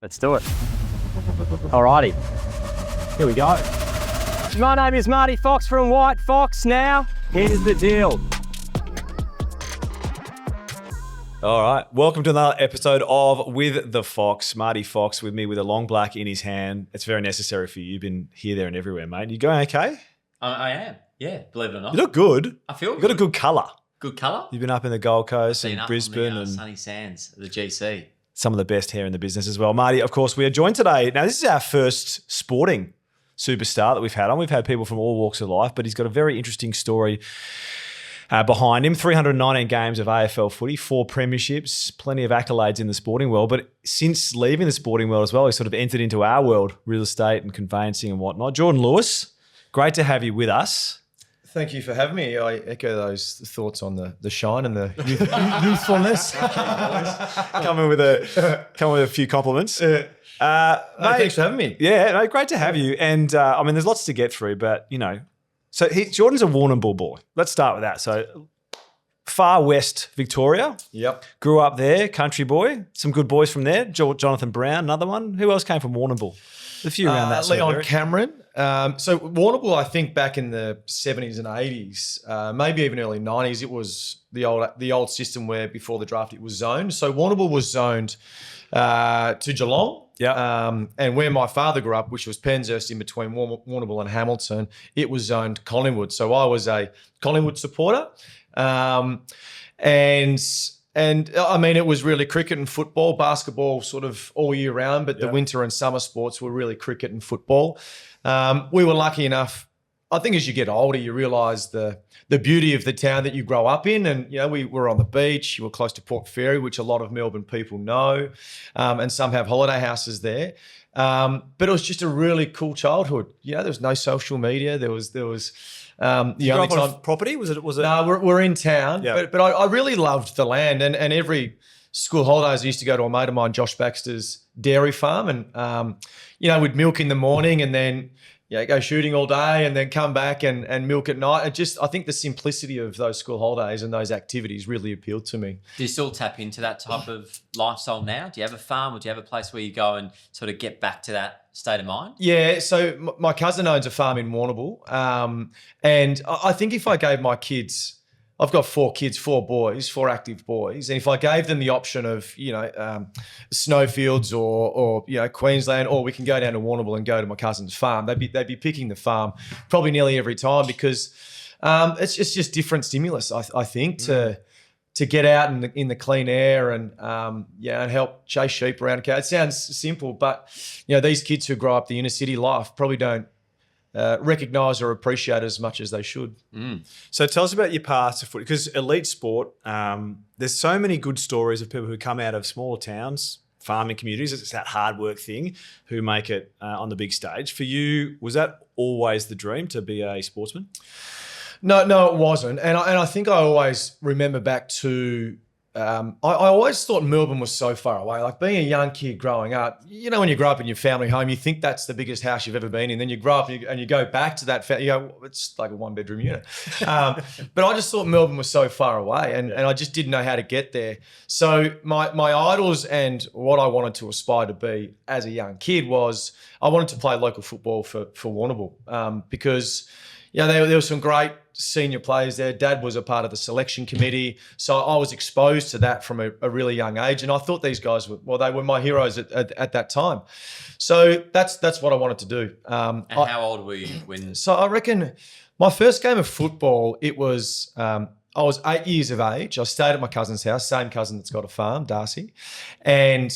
Let's do it. Alrighty, here we go. My name is Marty Fox from WHITEFOX. Now, here's the deal. All right, welcome to another episode of With the Fox. Marty Fox with me with a long black in his hand. It's very necessary for you. You've been here, there and everywhere, mate. You going okay? I am, yeah, believe it or not. You look good. I feel You've got a good colour. Good colour? You've been up in the Gold Coast Been and up Brisbane on the, and sunny sands of the GC. some of the best hair in the business as well. Marty, of course, we are joined today. Now, this is our first sporting superstar that we've had on. We've had people from all walks of life, but he's got a very interesting story behind him. 319 games of AFL footy, 4 premierships, plenty of accolades in the sporting world. But since leaving the sporting world as well, he's sort of entered into our world, real estate and conveyancing and whatnot. Jordan Lewis, great to have you with us. Thank you for having me. I echo those thoughts on the shine and the youthfulness. Coming with a few compliments. Mate, thanks for having me. Yeah, no, great to have you. And I mean, there's lots to get through, but you know, so Jordan's a Warrnambool boy. Let's start with that. So far west Victoria. Yep. Grew up there, country boy. Some good boys from there. Jonathan Brown, another one. Who else came from Warrnambool? A few around that. Leon Cameron. So Warrnambool, I think back in the 70s and 80s, maybe even early 90s, it was the old system where before the draft it was zoned. So Warrnambool was zoned to Geelong. Yeah. And where my father grew up, which was Penshurst in between Warrnambool and Hamilton, it was zoned Collingwood. So I was a Collingwood supporter. And I mean, it was really cricket and football, basketball sort of all year round, but the winter and summer sports were really cricket and football. We were lucky enough. I think as you get older, you realise the beauty of the town that you grow up in. And, you know, we were on the beach, you were close to Port Fairy, which a lot of Melbourne people know, and some have holiday houses there. But it was just a really cool childhood. You know, there was no social media. There was You grew up on property? Was it? No, we're in town, but I really loved the land, and every school holidays I used to go to a mate of mine, Josh Baxter's dairy farm, and you know, we'd milk in the morning and then go shooting all day and then come back and milk at night. I think the simplicity of those school holidays and those activities really appealed to me. Do you still tap into that type of lifestyle now? Do you have a farm or do you have a place where you go and sort of get back to that state of mind? Yeah, so my cousin owns a farm in Warrnambool, and I think if I gave my kids, I've got 4 kids, 4 boys, 4 active boys, and if I gave them the option of, you know, snowfields or you know, Queensland, or we can go down to Warrnambool and go to my cousin's farm, they'd be picking the farm probably nearly every time, because it's just different stimulus, I think, to get out in the clean air and and help chase sheep around. It sounds simple, but you know, these kids who grow up the inner city life probably don't recognise or appreciate as much as they should. So tell us about your path to footy, because elite sport, there's so many good stories of people who come out of smaller towns, farming communities, it's that hard work thing, who make it on the big stage. For you, was that always the dream, to be a sportsman? No, it wasn't. And I think I always remember back to, I always thought Melbourne was so far away. Like being a young kid growing up, you know, when you grow up in your family home, you think that's the biggest house you've ever been in. Then you grow up and you go back to that, you go, it's like a 1-bedroom unit. But I just thought Melbourne was so far away, and I just didn't know how to get there. So my idols and what I wanted to aspire to be as a young kid was I wanted to play local football for Warrnambool, because you know, there were some great senior players there. Dad was a part of the selection committee, so I was exposed to that from a really young age. And I thought these guys they were my heroes at that time. So that's what I wanted to do. And how old were you when? So I reckon my first game of football, it was I was 8 years of age. I stayed at my cousin's house, same cousin that's got a farm, Darcy, and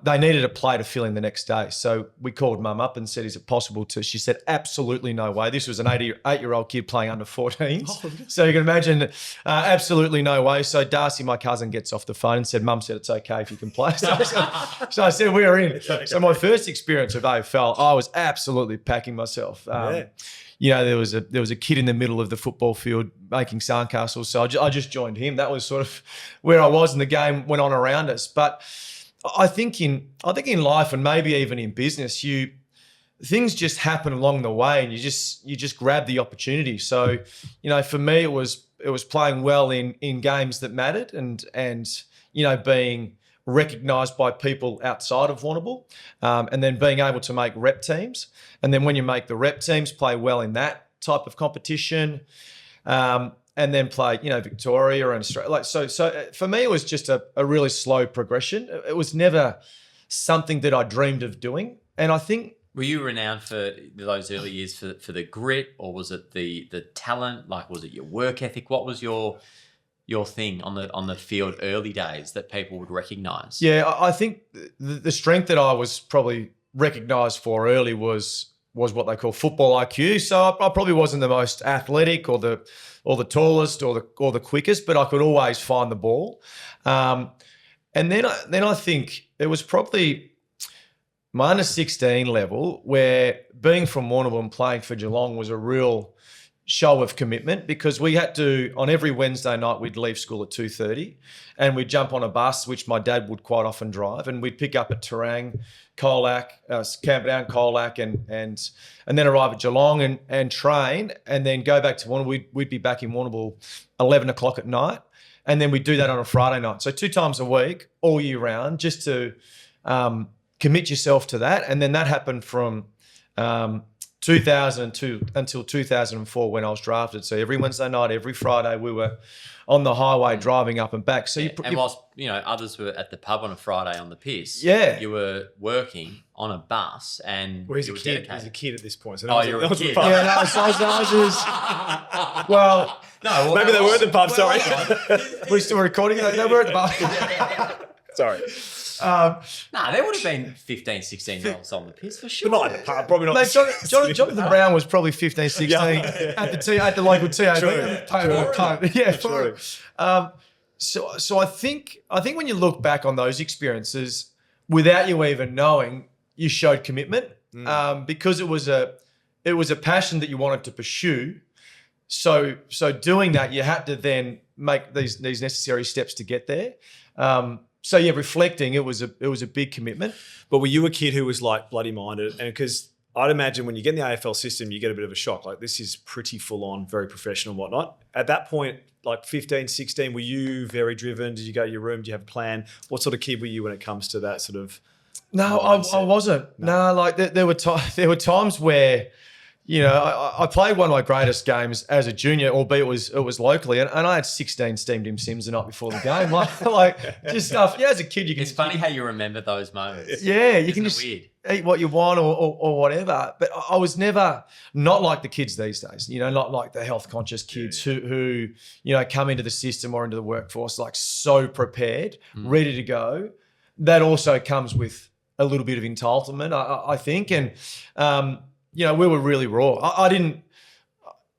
they needed a play to fill in the next day. So we called mum up and said, is it possible to? She said, absolutely no way. This was an 8-year-old kid playing under 14s. Oh, so you can imagine, absolutely no way. So Darcy, my cousin, gets off the phone and said, Mum said it's okay if you can play. So I said, we're in. So my first experience of AFL, I was absolutely packing myself. You know, there was a kid in the middle of the football field making sandcastles. So I just joined him. That was sort of where I was, and the game went on around us. But I think in life, and maybe even in business, things just happen along the way, and you just grab the opportunity. So, you know, for me, it was playing well in games that mattered, and you know, being recognised by people outside of Warrnambool, and then being able to make rep teams. And then when you make the rep teams, play well in that type of competition, and then play, Victoria and Australia. So for me, it was just a really slow progression. It was never something that I dreamed of doing. And I think... Were you renowned for those early years for the grit, or was it the talent? Like, was it your work ethic? What was your thing on the field early days that people would recognise? Yeah, I think the strength that I was probably recognised for early was what they call football IQ. So I probably wasn't the most athletic or the tallest or the quickest, but I could always find the ball. And then I think it was probably my under 16 level, where being from Warrnambool and playing for Geelong was a real show of commitment, because we had to, on every Wednesday night, we'd leave school at 2:30 and we'd jump on a bus, which my dad would quite often drive, and we'd pick up at Terang, Colac, camp down Colac, and then arrive at Geelong and train, and then go back to Warrnambool. We'd be back in Warrnambool 11 o'clock at night, and then we'd do that on a Friday night. So 2 times a week, all year round, just to commit yourself to that. And then that happened from 2002 until 2004 when I was drafted. So every Wednesday night, every Friday, we were on the highway driving up and back. So and whilst others were at the pub on a Friday on the piss, yeah, you were working on a bus, and Well, he's you a were kid. dedicated. He's a kid at this point. So You're a kid. yeah, no, so I was well, No, maybe they were at the pub. Sorry, we're still recording. They were at the bar. sorry. There would have been 15, 16-year-olds on the piss for sure. But not at the pub. Probably not. No, Jonathan Brown was probably 15, 16 at the local TAB. Yeah, True. So I think when you look back on those experiences, without you even knowing, you showed commitment, because it was a passion that you wanted to pursue. So doing that, you had to then make these necessary steps to get there. So yeah, reflecting, it was a big commitment. But were you a kid who was like bloody minded? And because I'd imagine when you get in the AFL system, you get a bit of a shock. Like, this is pretty full on, very professional and whatnot. At that point, like 15, 16, were you very driven? Did you go to your room? Do you have a plan? What sort of kid were you when it comes to that sort of? No, I wasn't. No, like there were times where, I played one of my greatest games as a junior, albeit it was locally, and I had 16 steamed him Sims the night before the game. like just stuff. Yeah, as a kid, you can. It's funny how you remember those moments. Yeah, you can Isn't it just weird? eat what you want or whatever. But I was never not like the kids these days. Not like the health conscious kids who come into the system or into the workforce like so prepared, ready to go. That also comes with a little bit of entitlement, I think, and. We were really raw. I didn't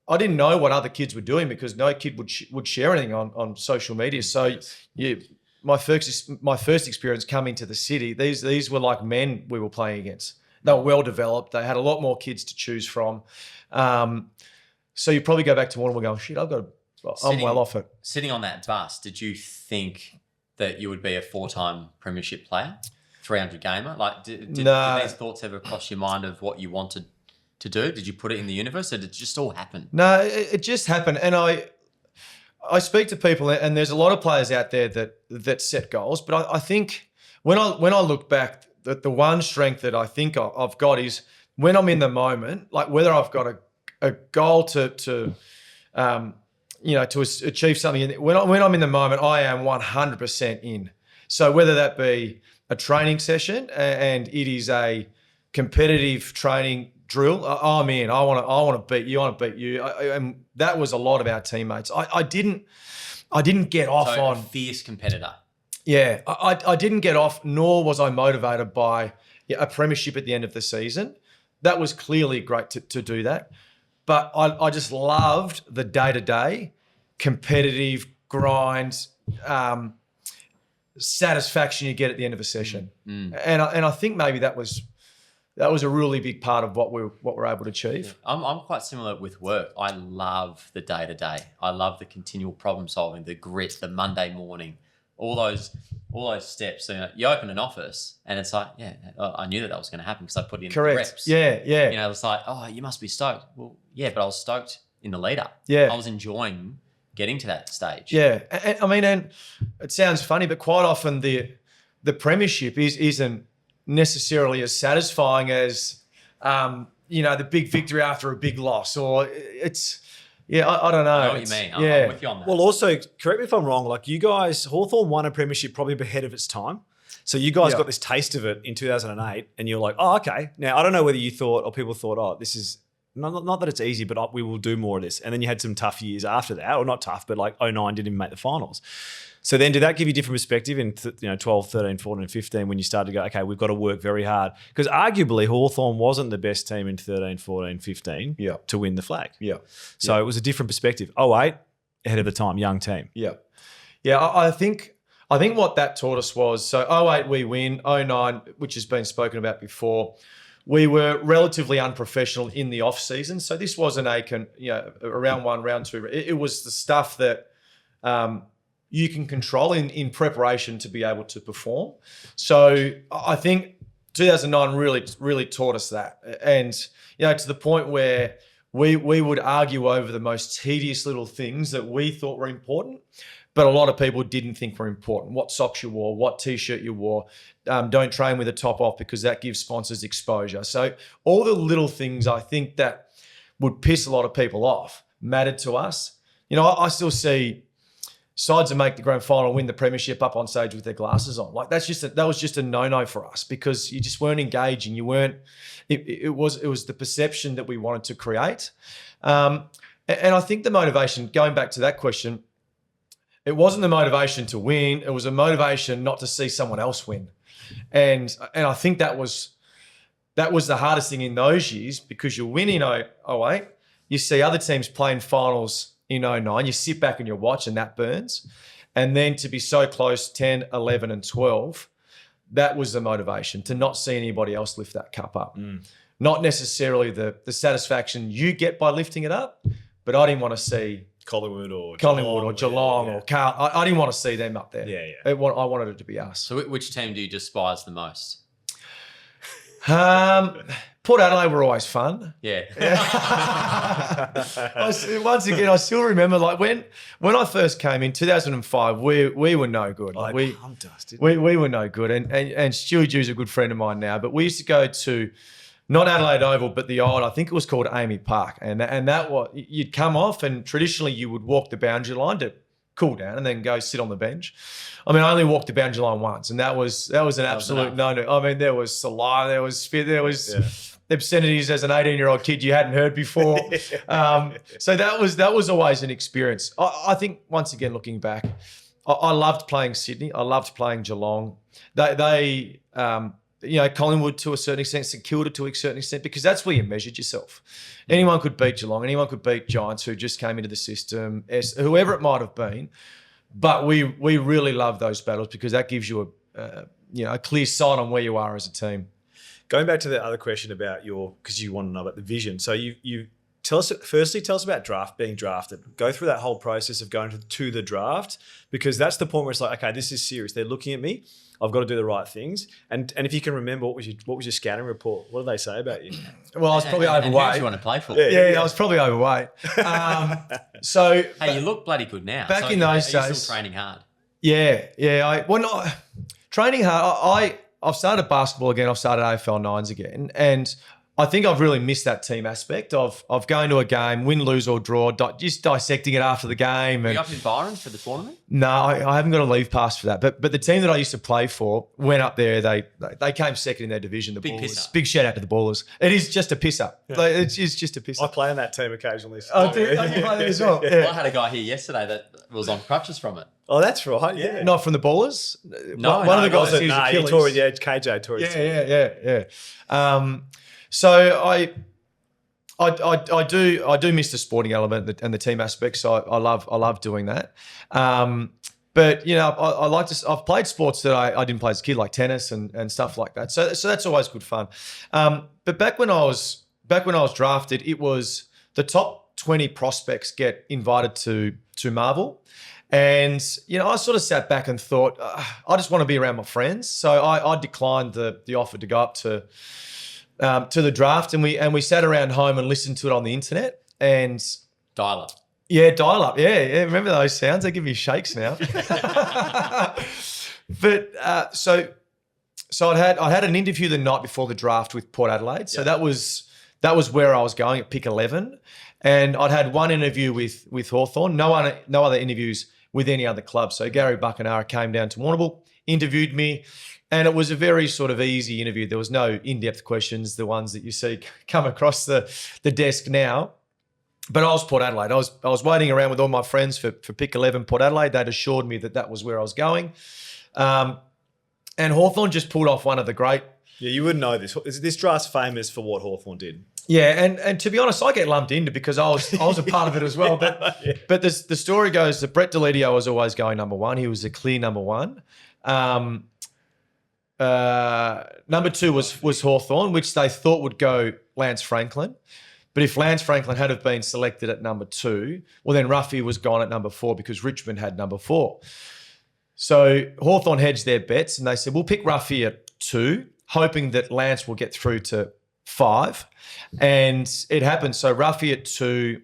know what other kids were doing because no kid would share anything on social media. So yeah, my first experience coming to the city, these were like men we were playing against. They were well developed. They had a lot more kids to choose from. So you probably go back to Warrnambool going, shit, I'm well off it. Sitting on that bus, did you think that you would be a 4-time premiership player, 300 gamer? Like, did these thoughts ever cross your mind of what you wanted to do? Did you put it in the universe, or did it just all happen? No, it just happened. And I speak to people, and there's a lot of players out there that set goals. But I think when I look back, the one strength that I think I've got is when I'm in the moment, like whether I've got a goal to achieve something. When I'm in the moment, I am 100% in. So whether that be a training session and it is a competitive training drill, I'm in. I want to beat you. I want to beat you. And that was a lot of our teammates. I didn't get off on a fierce competitor. Yeah, I didn't get off, nor was I motivated by a premiership at the end of the season. That was clearly great to do that. But I just loved the day-to-day competitive grind, satisfaction you get at the end of a session. And I think maybe that was a really big part of what we're able to achieve. Yeah. I'm quite similar with work. I love the day-to-day. I love the continual problem solving, the grit, the Monday morning, all those steps. So, you open an office and it's like, yeah, I knew that was going to happen because I put in the reps. Yeah. It's like, oh, you must be stoked. Well, yeah, but I was stoked in the lead up. Yeah. I was enjoying getting to that stage. Yeah. And it sounds funny, but quite often the the premiership isn't necessarily as satisfying as the big victory after a big loss, or it's. Yeah, I don't know. I know what you mean. I'm with you on that. Well, also, correct me if I'm wrong, like you guys, Hawthorn won a premiership probably ahead of its time. So you guys got this taste of it in 2008 and you're like, oh, okay. Now, I don't know whether you thought or people thought, oh, this is, not that it's easy, but we will do more of this. And then you had some tough years after that, or not tough, but like 09 didn't even make the finals. So then did that give you different perspective in 12, 13, 14, 15 when you started to go, okay, we've got to work very hard? Because arguably Hawthorn wasn't the best team in 13, 14, 15 to win the flag. Yeah. So it was a different perspective. 08, ahead of the time, young team. Yeah. Yeah, I think what that taught us was, so 08 we win, 09, which has been spoken about before, we were relatively unprofessional in the off season. So this wasn't a round one, round two. It was the stuff that you can control in preparation to be able to perform. So I think 2009 really taught us that, and to the point where we would argue over the most tedious little things that we thought were important, but a lot of people didn't think were important. What socks you wore, what t-shirt you wore, don't train with the top off because that gives sponsors exposure. So all the little things I think that would piss a lot of people off mattered to us. I still see sides that make the grand final, win the premiership up on stage with their glasses on. Like that was just a no-no for us because you just weren't engaging. You weren't. It was the perception that we wanted to create, and I think the motivation. Going back to that question, it wasn't the motivation to win. It was a motivation not to see someone else win, and I think that was the hardest thing in those years because you win in 08, you see other teams playing finals in 09, you sit back and you watch and that burns. And then to be so close, 10, 11 and 12, that was the motivation, to not see anybody else lift that cup up. Not necessarily the satisfaction you get by lifting it up, but I didn't want to see Collingwood or Geelong or Carl. I didn't want to see them up there. Yeah. I wanted it to be us. So which team do you despise the most? Port Adelaide were always fun. Yeah. Once again, I still remember like when I first came in 2005, we were no good. Like we were no good. And Stewie Jew's a good friend of mine now, but we used to go to not Adelaide Oval, but the old, I think it was called Amy Park. And that was, you'd come off and traditionally you would walk the boundary line to cool down and then go sit on the bench. I mean, I only walked the boundary line once, and that was an absolute no-no. I mean, there was saliva, there was spit, there was obscenities as an 18-year-old kid you hadn't heard before. So that was always an experience. I think once again, looking back, I loved playing Sydney. I loved playing Geelong. They Collingwood to a certain extent, St Kilda to a certain extent, because that's where you measured yourself. Anyone could beat Geelong. Anyone could beat Giants who just came into the system, whoever it might have been. But we really love those battles because that gives you a clear sight on where you are as a team. Going back to the other question about because you want to know about the vision. So you tell us about being drafted. Go through that whole process of going to the draft, because that's the point where it's like, okay, this is serious. They're looking at me. I've got to do the right things. And if you can remember, what was your scouting report? What did they say about you? Well, I was probably overweight. And who do you want to play for? Yeah, I was probably overweight. So hey, you look bloody good now. Back in those days, are you still training hard? Yeah. Training hard. I've started basketball again. I've started AFL 9s again, and I think I've really missed that team aspect of going to a game, win, lose or draw, just dissecting it after the game. Were you up in Byron for the tournament? No, I haven't got a leave pass for that. But the team that I used to play for went up there. They came second in their division. The Ballers. Big shout out to the Ballers. It is just a piss up. Yeah. It's just a piss up. I play in that team occasionally. So. Oh, do you play there as well? Yeah. Well, I had a guy here yesterday that was on crutches from it. Oh, that's right. Yeah. Not from the Ballers? No. One of the guys he tore it. KJ tore it. Yeah. So I do miss the sporting element and the team aspect. So I love doing that. But I like to. I've played sports that I didn't play as a kid, like tennis and stuff like that. So that's always good fun. But back when I was drafted, it was the top 20 prospects get invited to Marvel. And, I sort of sat back and thought, I just want to be around my friends. So I declined the offer to go up to the draft, and we sat around home and listened to it on the internet and dial up. Yeah, dial up. Yeah. Remember those sounds? They give you shakes now. But so I had an interview the night before the draft with Port Adelaide. So that was where I was going at pick 11, and I'd had one interview with Hawthorn. No other interviews with any other club. So Gary Buckenara came down to Warrnambool, interviewed me, and it was a very sort of easy interview. There was no in-depth questions, the ones that you see come across the desk now. But I was Port Adelaide. I was waiting around with all my friends for pick 11 Port Adelaide. They'd assured me that was where I was going. And Hawthorn just pulled off one of the great... Yeah, you wouldn't know this. This draft's famous for what Hawthorn did. Yeah, and to be honest, I get lumped into because I was a part of it as well. But Yeah. but the story goes that Brett Delidio was always going number one. He was the clear number one. Number two was Hawthorn, which they thought would go Lance Franklin. But if Lance Franklin had have been selected at number two, well, then Ruffy was gone at number four because Richmond had number four. So Hawthorn hedged their bets and they said, we'll pick Ruffy at 2, hoping that Lance will get through to 5. And it happened. So Ruffy at 2,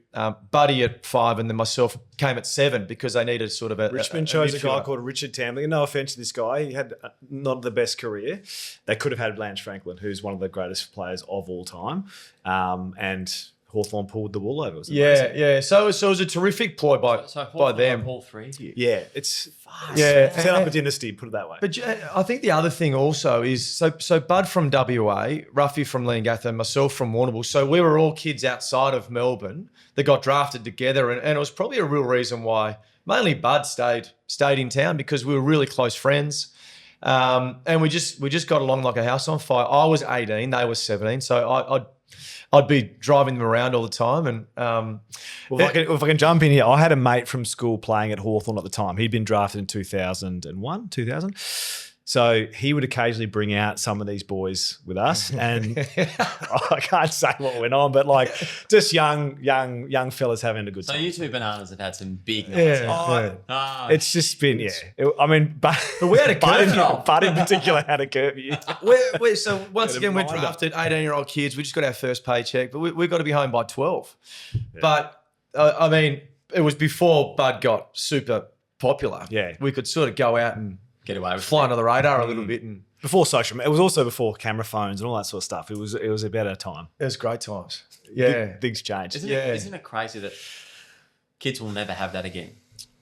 Buddy at 5, and then myself came at 7 because they needed sort of a Richmond chose a guy midfielder. called Richard Tambling. No offense to this guy. He had not the best career. They could have had Lance Franklin, who's one of the greatest players of all time. And Hawthorn pulled the wool over. It was amazing. Yeah. So it was a terrific ploy by Hawthorn them. all three of you. Yeah, it's Yeah. set up a dynasty, put it that way. But I think the other thing also is, so Bud from WA, Ruffy from Leongatha, myself from Warrnambool. So we were all kids outside of Melbourne that got drafted together. And it was probably a real reason why mainly Bud stayed in town because we were really close friends. And we just got along like a house on fire. I was 18, they were 17. So I'd be driving them around all the time. And Well, if I can jump in here, I had a mate from school playing at Hawthorn at the time. He'd been drafted in 2000. So he would occasionally bring out some of these boys with us, and I can't say what went on, but like just young fellas having a good So time. you two bananas have had some big nights. It's just been, but we had a curfew. Bud in particular had a curfew. So once again, we're drafted 18-year-old kids. We just got our first paycheck, but we got to be home by 12. Yeah. But, I mean, it was before Bud got super popular. Yeah. We could sort of go out and Get away with fly under the radar a little bit. And Before social media, it was also before camera phones and all that sort of stuff. It was a better time. it was great times. Yeah. Things changed. Isn't it crazy that kids will never have that again?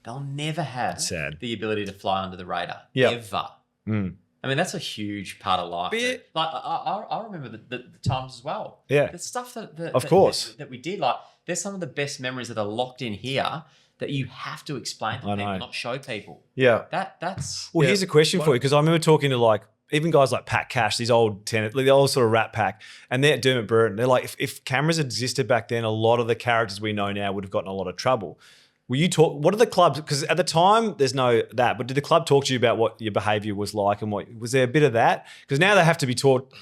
They'll never have Sad. the ability to fly under the radar. Yeah. Ever. Mm. I mean, that's a huge part of life. Yeah. Like I remember the times as well. Yeah. The stuff that Of course. that we did. Like, there's some of the best memories that are locked in here that you have to explain to I people, know. not show people. Yeah. That's Well, Yeah. here's a question for you, because I remember talking to like even guys like Pat Cash, these old tenant, the old sort of Rat Pack, and they're at Dermot Burton. They're like, if cameras existed back then, a lot of the characters we know now would have gotten a lot of trouble. Will you talk? What are the clubs? Because at the time, there's no that. But did the club talk to you about what your behaviour was like, and what was there a bit of that? Because now they have to be taught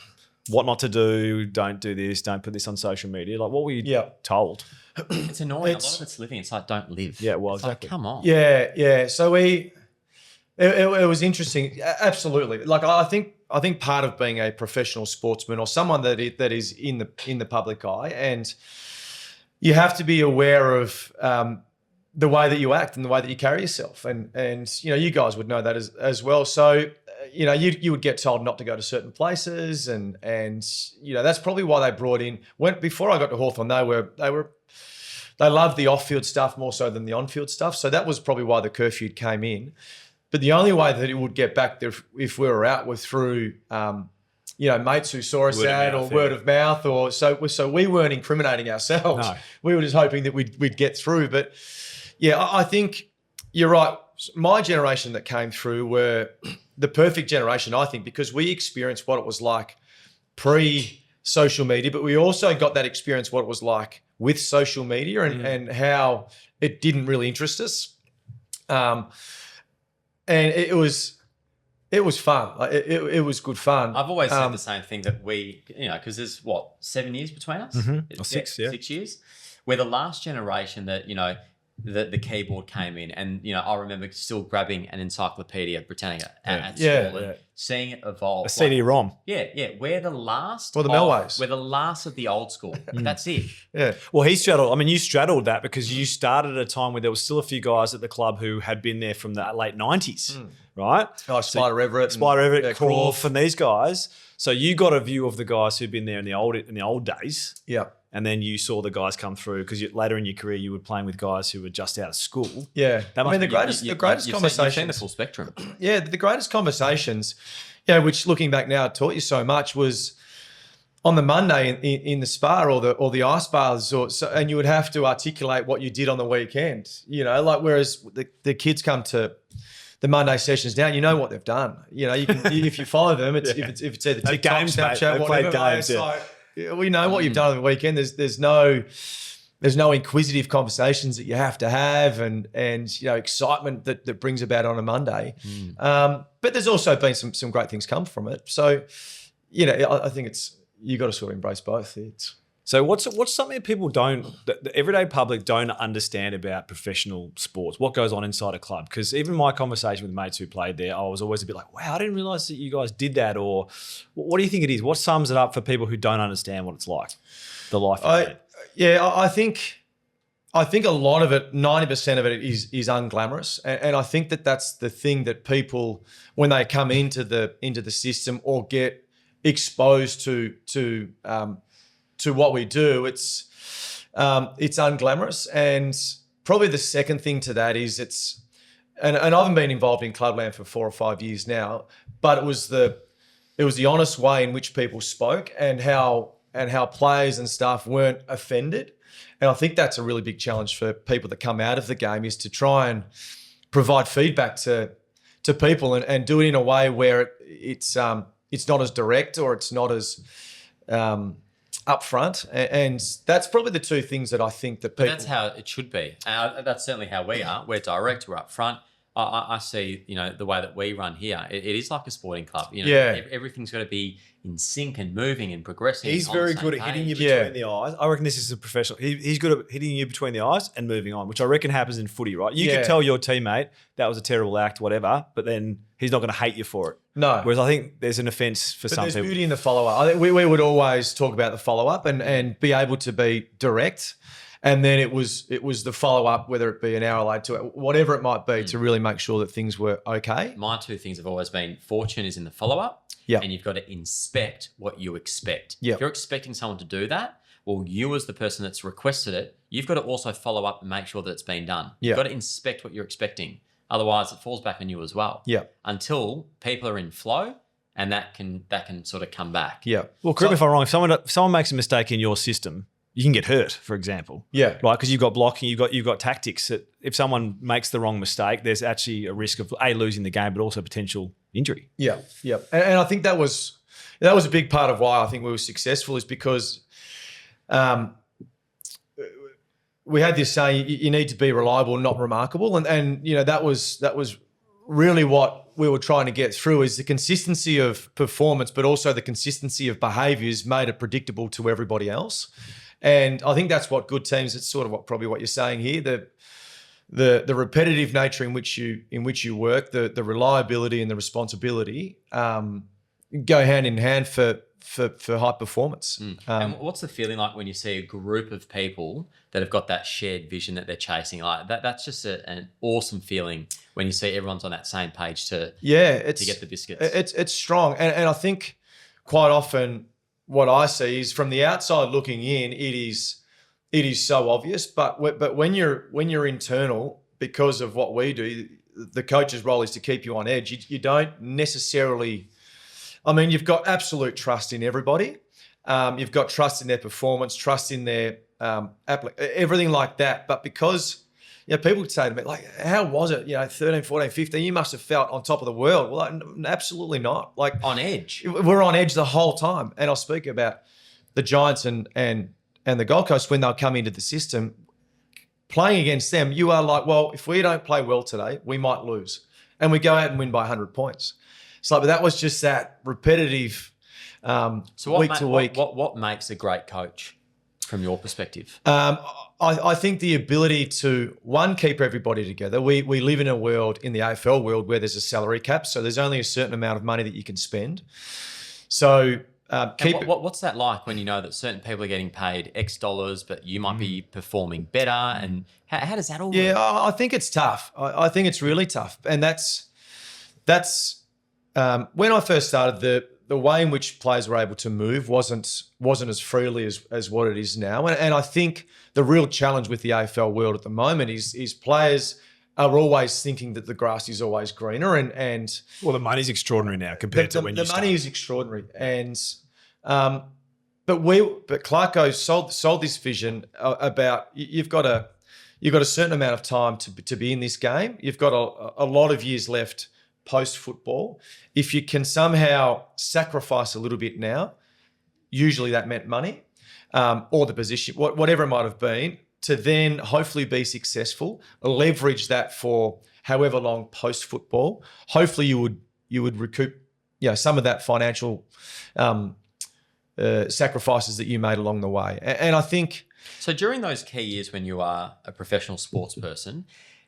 what not to do. Don't do this. Don't put this on social media. Like, what were you told? it's annoying. A lot of it's living. It's like, don't live. Yeah, well, It's exactly. like, come on. Yeah. So it was interesting. Absolutely. Like I think part of being a professional sportsman or someone that is in the public eye, and you have to be aware of the way that you act and the way that you carry yourself, and you guys would know that as well. So you would get told not to go to certain places, and that's probably why they brought in. Before I got to Hawthorn, they loved the off-field stuff more so than the on-field stuff. So that was probably why the curfew came in. But the only way that it would get back there if we were out was through, mates who saw us out or word of mouth, or so we weren't incriminating ourselves. No. We were just hoping that we'd get through. But yeah, I think you're right. My generation that came through were the perfect generation, I think, because we experienced what it was like pre-social media, but we also got that experience what it was like with social media and how it didn't really interest us. And it was fun. Like, it was good fun. I've always said the same thing, that we, because there's 7 years between us? Or 6, yeah. 6 years. We're the last generation that, the keyboard came in, and I remember still grabbing an Encyclopedia Britannica at Yeah. school and seeing it evolve. A CD-ROM. We're the last. Or the Melways. We're the last of the old school. That's it. Yeah. Well, he straddled. I mean, you straddled that because you started at a time where there was still a few guys at the club who had been there from the late 90s, right? Oh, Spider Everett. Spider Everett, yeah, Croft, and these guys. So you got a view of the guys who'd been there in the old days. Yeah. And then you saw the guys come through because later in your career you were playing with guys who were just out of school. Yeah. That I mean, the must be- greatest conversations. You've seen the full spectrum. Yeah, the greatest conversations, which looking back now taught you so much, was on the Monday in the spa or the ice baths, and you would have to articulate what you did on the weekend. Whereas the kids come to the Monday sessions now, you know what they've done. You can if you follow them, if it's either TikTok, games, mate. Snapchat, They've whatever. played games, It's like, we know what you've done on the weekend. There's no inquisitive conversations that you have to have, and excitement that brings about on a Monday. But there's also been some great things come from it. So, I think you got to sort of embrace both. So what's something that people the everyday public don't understand about professional sports? What goes on inside a club? Because even my conversation with mates who played there, I was always a bit like, wow, I didn't realize that you guys did that. Or what do you think it is? What sums it up for people who don't understand what it's like, the life? I think a lot of it, 90% of it is unglamorous, and I think that's the thing that people, when they come into the system or get exposed to what we do, it's unglamorous. And probably the second thing to that is and I haven't been involved in Clubland for 4 or 5 years now, but it was the honest way in which people spoke and how players and staff weren't offended. And I think that's a really big challenge for people that come out of the game, is to try and provide feedback to people and do it in a way where it's not as direct or it's not as upfront, and that's probably the two things that I think that people. That's how it should be. That's certainly how we are. We're direct. We're upfront. I see, the way that we run here. It is like a sporting club. Everything's got to be in sync and moving and progressing. He's very good at hitting you between the eyes. I reckon this is a professional. He's good at hitting you between the eyes and moving on, which I reckon happens in footy, right? You can tell your teammate that was a terrible act, whatever, but then he's not going to hate you for it. No. Whereas I think there's an offence for some people. There's beauty in the follow-up. I think we would always talk about the follow-up and be able to be direct. And then it was the follow-up, whether it be an hour later, whatever it might be, to really make sure that things were okay. My two things have always been, fortune is in the follow-up, and you've got to inspect what you expect. Yep. If you're expecting someone to do that, well, you as the person that's requested it, you've got to also follow up and make sure that it's been done. You've got to inspect what you're expecting. Otherwise, it falls back on you as well. Yeah. Until people are in flow, and that can sort of come back. Yeah. Well, correct me if I'm wrong. If someone makes a mistake in your system, you can get hurt, for example. Yeah. Right, because you've got blocking, you've got tactics. That if someone makes the wrong mistake, there's actually a risk of losing the game, but also potential injury. Yeah. Yeah. And I think that was a big part of why I think we were successful, is because we had this saying, you need to be reliable, not remarkable. And that was really what we were trying to get through, is the consistency of performance, but also the consistency of behaviours made it predictable to everybody else. And I think that's what good teams, it's sort of probably what you're saying here, the repetitive nature in which you work, the reliability and the responsibility go hand in hand for high performance. And what's the feeling like when you see a group of people that have got that shared vision that they're chasing? Like that's just an awesome feeling when you see everyone's on that same page to get the biscuits. It's strong, and I think quite often what I see is, from the outside looking in, it is so obvious. But when you're internal, because of what we do, the coach's role is to keep you on edge. You don't necessarily. I mean, you've got absolute trust in everybody. You've got trust in their performance, trust in their everything like that. But because people would say to me, like, how was it? 13, 14, 15, you must have felt on top of the world. Well, absolutely not. Like, on edge. We're on edge the whole time. And I'll speak about the Giants and the Gold Coast when they'll come into the system. Playing against them, you are like, well, if we don't play well today, we might lose. And we go out and win by 100 points. So, but that was just that repetitive week to week. What makes a great coach? from your perspective? I think the ability to, one, keep everybody together. We live in a world, in the AFL world, where there's a salary cap, so there's only a certain amount of money that you can spend. So what's that like when you know that certain people are getting paid X dollars, but you might be performing better? And how does that all work? Yeah, I think it's tough. I think it's really tough. And that's when I first started, the way in which players were able to move wasn't as freely as what it is now. And I think the real challenge with the AFL world at the moment is players are always thinking that the grass is always greener, and Well, the money's extraordinary now compared to when you the money started. is extraordinary, and but Clarko sold this vision about you've got a certain amount of time to be in this game. You've got a lot of years left post football. If you can somehow sacrifice a little bit now, usually that meant money or the position, whatever it might have been, to then hopefully be successful, leverage that for however long post football. Hopefully you would recoup, some of that financial sacrifices that you made along the way. And I think So during those key years when you are a professional sports person,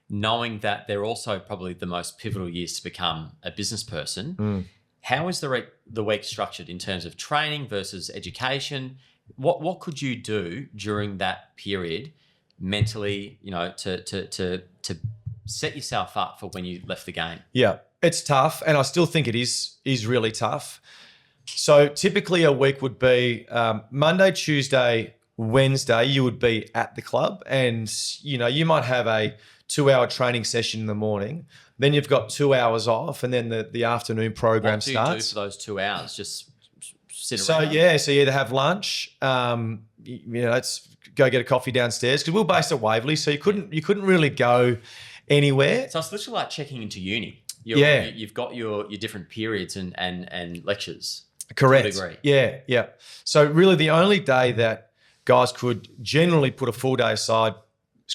knowing that they're also probably the most pivotal years to become a business person, how is the week structured in terms of training versus education? What could you do during that period mentally, to set yourself up for when you left the game? Yeah, it's tough, and I still think it is really tough. So typically a week would be Monday, Tuesday, Wednesday, you would be at the club, and you might have a 2-hour training session in the morning. Then you've got 2 hours off, and then the afternoon program starts. What do you do for those 2 hours? Just sit So around? so you either have lunch, let's go get a coffee downstairs, because we we're based at Waverley, so you couldn't really go anywhere. So it's literally like checking into uni. Yeah. You've got your different periods and lectures. Correct. To a degree. Yeah. So really the only day that guys could generally put a full day aside,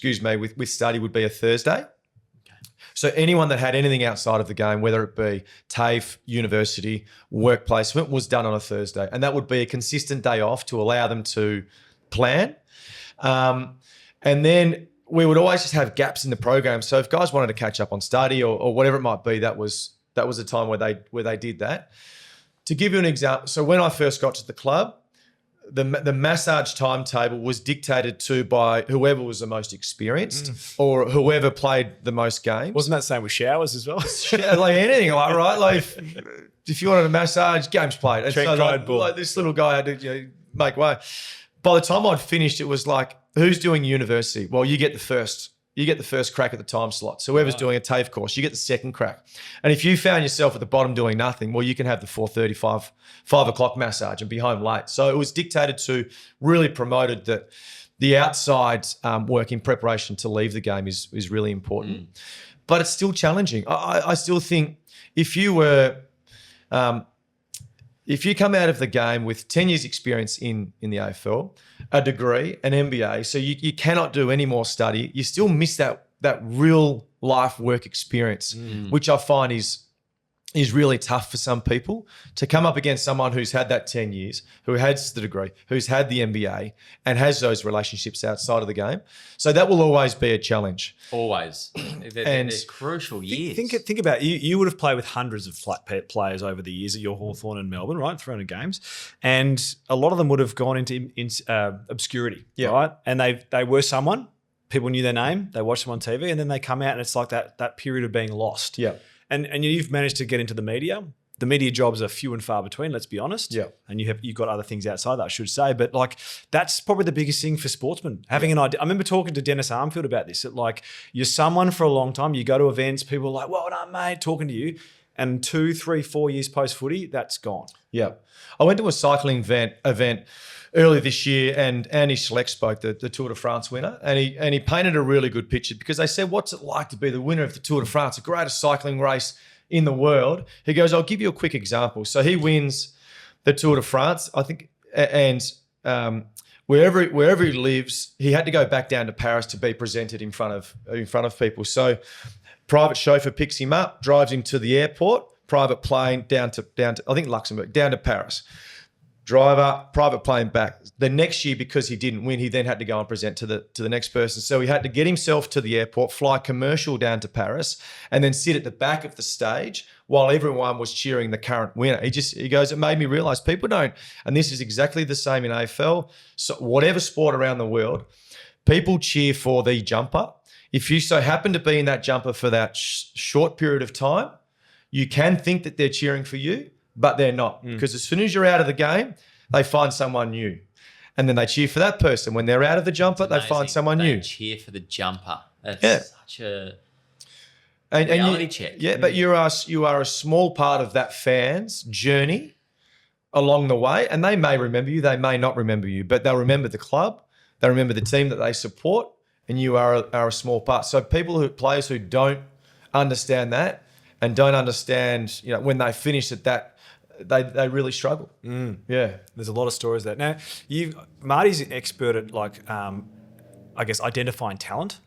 with study would be a Thursday. Okay. So anyone that had anything outside of the game, whether it be TAFE, university, work placement, was done on a Thursday. And that would be a consistent day off to allow them to plan. And then we would always just have gaps in the program. So if guys wanted to catch up on study or whatever it might be, that was a time where they did that. To give you an example, so when I first got to the club, the massage timetable was dictated to by whoever was the most experienced or whoever played the most games. Wasn't that the same with showers as well? Like anything, right? Like if you wanted a massage, games played. And Trent cried bull. like this little guy had to make way. By the time I'd finished, it was like, who's doing university? Well, you get the first crack at the time slot. So whoever's doing a TAFE course, you get the second crack. And if you found yourself at the bottom doing nothing, well, you can have the 4:35, 5 o'clock massage and be home late. So it was dictated to, really promoted that the outside work in preparation to leave the game is really important. But it's still challenging. I still think if you come out of the game with 10 years experience in the AFL, a degree, an MBA, so you cannot do any more study, you still miss that real life work experience, which I find is really tough for some people to come up against someone who's had that 10 years, who has the degree, who's had the MBA and has those relationships outside of the game. So that will always be a challenge. Always. They're crucial years. Think about it. You would have played with hundreds of players over the years at your Hawthorn and Melbourne, right? 300 games. And a lot of them would have gone into obscurity, right? And they were someone, people knew their name, they watched them on TV, and then they come out and it's like that period of being lost. Yeah. And you've managed to get into the media. The media jobs are few and far between, let's be honest. Yeah. And you've got other things outside that, I should say. But like that's probably the biggest thing for sportsmen, having an idea. I remember talking to Dennis Armfield about this. That like you're someone for a long time, you go to events, people are like, well done, mate, talking to you. And 2, 3, 4 years post footy, that's gone. Yeah. I went to a cycling event earlier this year, and Andy Schleck spoke, the Tour de France winner, and he painted a really good picture because they said, what's it like to be the winner of the Tour de France, the greatest cycling race in the world? He goes, I'll give you a quick example. So he wins the Tour de France, I think, and wherever he lives, he had to go back down to Paris to be presented in front of people. So private chauffeur picks him up, drives him to the airport, private plane down to I think Luxembourg, down to Paris. driver, private plane back. The next year, because he didn't win, he then had to go and present to the next person. So he had to get himself to the airport, fly commercial down to Paris, and then sit at the back of the stage while everyone was cheering the current winner. He goes, it made me realise people don't, and this is exactly the same in AFL, so whatever sport around the world, people cheer for the jumper. If you so happen to be in that jumper for that short period of time, you can think that they're cheering for you, but they're not. Because as soon as you're out of the game, they find someone new. And then they cheer for that person. When they're out of the jumper, they find someone they new. Cheer for the jumper. That's such a reality check. Yeah, but you are a small part of that fan's journey along the way. And they may remember you, they may not remember you, but they'll remember the club, they remember the team that they support, and you are a small part. So players who don't understand that and don't understand, when they finish at that, they really struggle. Yeah. There's a lot of stories there. Now, Marty's an expert at identifying talent.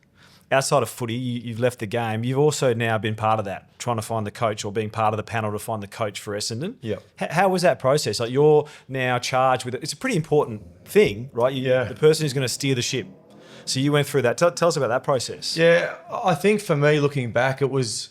Outside of footy, you've left the game. You've also now been part of that, trying to find the coach or being part of the panel to find the coach for Essendon. Yeah. How was that process? Like, you're now charged with it. It's a pretty important thing, right? The person who's going to steer the ship. So you went through that. Tell us about that process. Yeah, I think for me, looking back, it was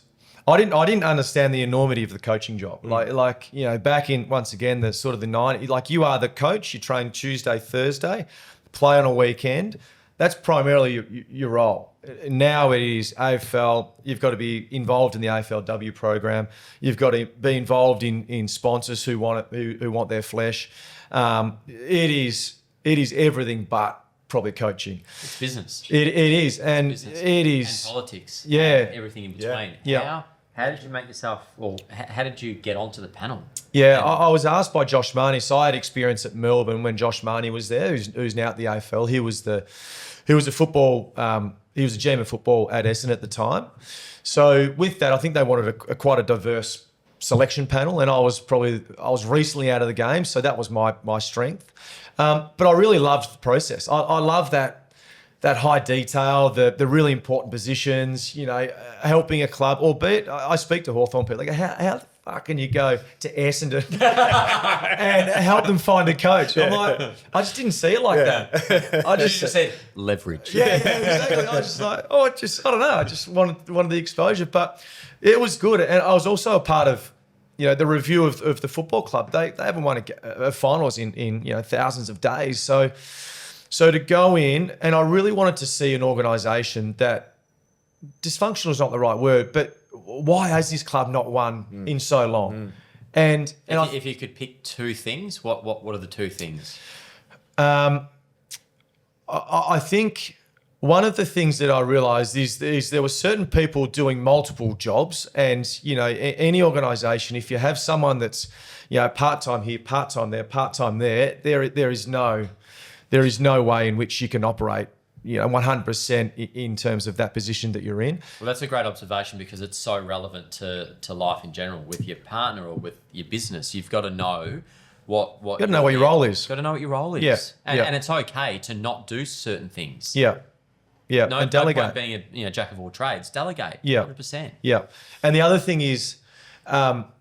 I didn't understand the enormity of the coaching job. Back in, once again, the sort of the 90s, like you are the coach, you train Tuesday, Thursday, play on a weekend. That's primarily your role. Now it is AFL. You've got to be involved in the AFLW program. You've got to be involved in sponsors who want it, who want their flesh. It is everything but probably coaching. It's business. It is, and business. it is and politics. Yeah, and everything in between. Yeah. How did you make yourself, or how did you get onto the panel? Yeah, I was asked by Josh Marnie. So I had experience at Melbourne when Josh Marnie was there, who's now at the AFL. He was a football. He was a GM of football at Essendon at the time. So with that, I think they wanted quite a diverse selection panel, and I was recently out of the game, so that was my strength. But I really loved the process. I love that high detail, the really important positions, helping a club, albeit I speak to Hawthorn people, like, how the fuck can you go to Essendon and help them find a coach? I'm like, I just didn't see it like that. I just said leverage. Yeah, exactly. I was just like, I don't know. I just wanted the exposure, but it was good. And I was also a part of, the review of the football club. They haven't won a finals in thousands of days. So to go in, and I really wanted to see an organisation that, dysfunctional is not the right word, but why has this club not won in so long? And if you could pick two things, what are the two things? I think one of the things that I realised is there were certain people doing multiple jobs, and any organisation, if you have someone that's part-time here, part-time there, part-time there is no way in which you can operate 100% in terms of that position that you're in. Well, that's a great observation, because it's so relevant to life in general. With your partner or with your business, you've got to know what you got to know what your role is. Got to know what your role is. Yeah. And it's okay to not do certain things. Yeah. No, delegate. No point being a jack of all trades. Delegate. Yeah. 100%. Yeah. And the other thing is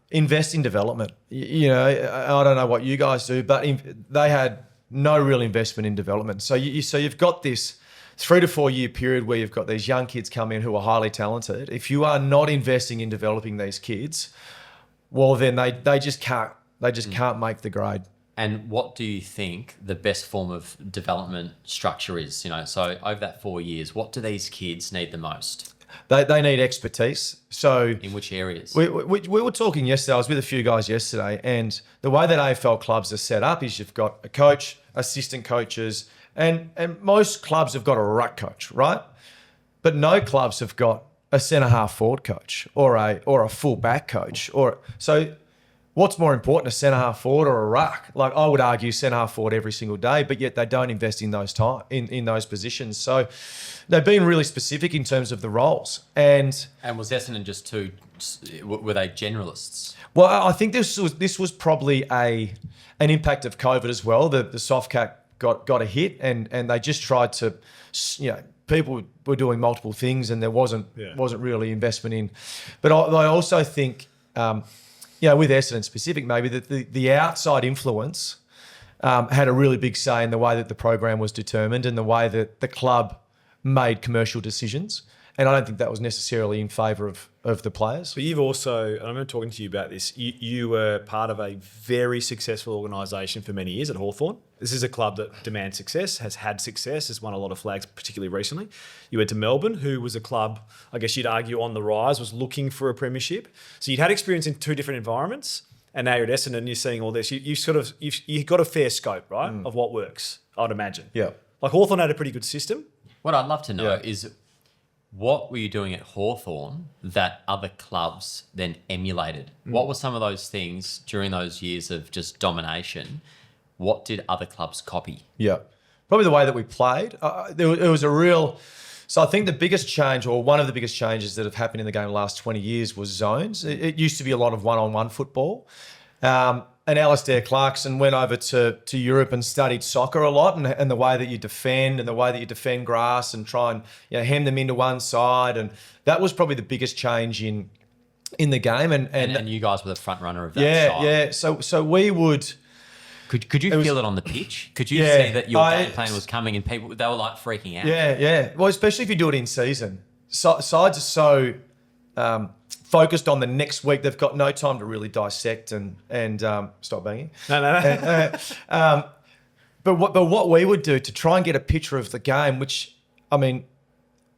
invest in development. I don't know what you guys do, but they had no real investment in development. So you've got this 3 to 4 year period where you've got these young kids come in who are highly talented. If you are not investing in developing these kids, well, then they just can't make the grade. And what do you think the best form of development structure is? So over that 4 years, what do these kids need the most? They need expertise. So in which areas? We were talking yesterday. I was with a few guys yesterday, and the way that AFL clubs are set up is you've got a coach, assistant coaches, and most clubs have got a ruck coach, right? But no clubs have got a centre half forward coach or a full back coach. So what's more important, a centre half forward or a ruck? Like, I would argue centre half forward every single day, but yet they don't invest in those in those positions. So they've been really specific in terms of the roles. And was Essendon just were they generalists? Well, I think this was probably an impact of COVID as well. The soft cap got a hit, and they just tried to, people were doing multiple things, and there wasn't really investment in. But I also think, with Essendon specific, maybe that the outside influence had a really big say in the way that the program was determined and the way that the club made commercial decisions. And I don't think that was necessarily in favour of the players. But you've also, and I remember talking to you about this, you were part of a very successful organisation for many years at Hawthorn. This is a club that demands success, has had success, has won a lot of flags, particularly recently. You went to Melbourne, who was a club, I guess you'd argue, on the rise, was looking for a premiership. So you'd had experience in two different environments, and now you're at Essendon and you're seeing all this. You've got a fair scope, right, of what works, I'd imagine. Yeah. Like Hawthorn had a pretty good system. What I'd love to know is, what were you doing at Hawthorn that other clubs then emulated? What were some of those things during those years of just domination? What did other clubs copy? Yeah. Probably the way that we played. It was a real... So I think the biggest change, or one of the biggest changes that have happened in the game in the last 20 years, was zones. It used to be a lot of one-on-one football. And Alistair Clarkson went over to Europe and studied soccer a lot, and the way that you defend and the way that you defend grass and try and hem them into one side. And that was probably the biggest change in the game. And you guys were the front runner of that side. Yeah. So we would... Could you feel it on the pitch? Could you see that your game plan was coming and people, they were like freaking out? Yeah. Well, especially if you do it in season. Sides are so... focused on the next week, they've got no time to really dissect and stop banging. No. But what we would do to try and get a picture of the game, which, I mean,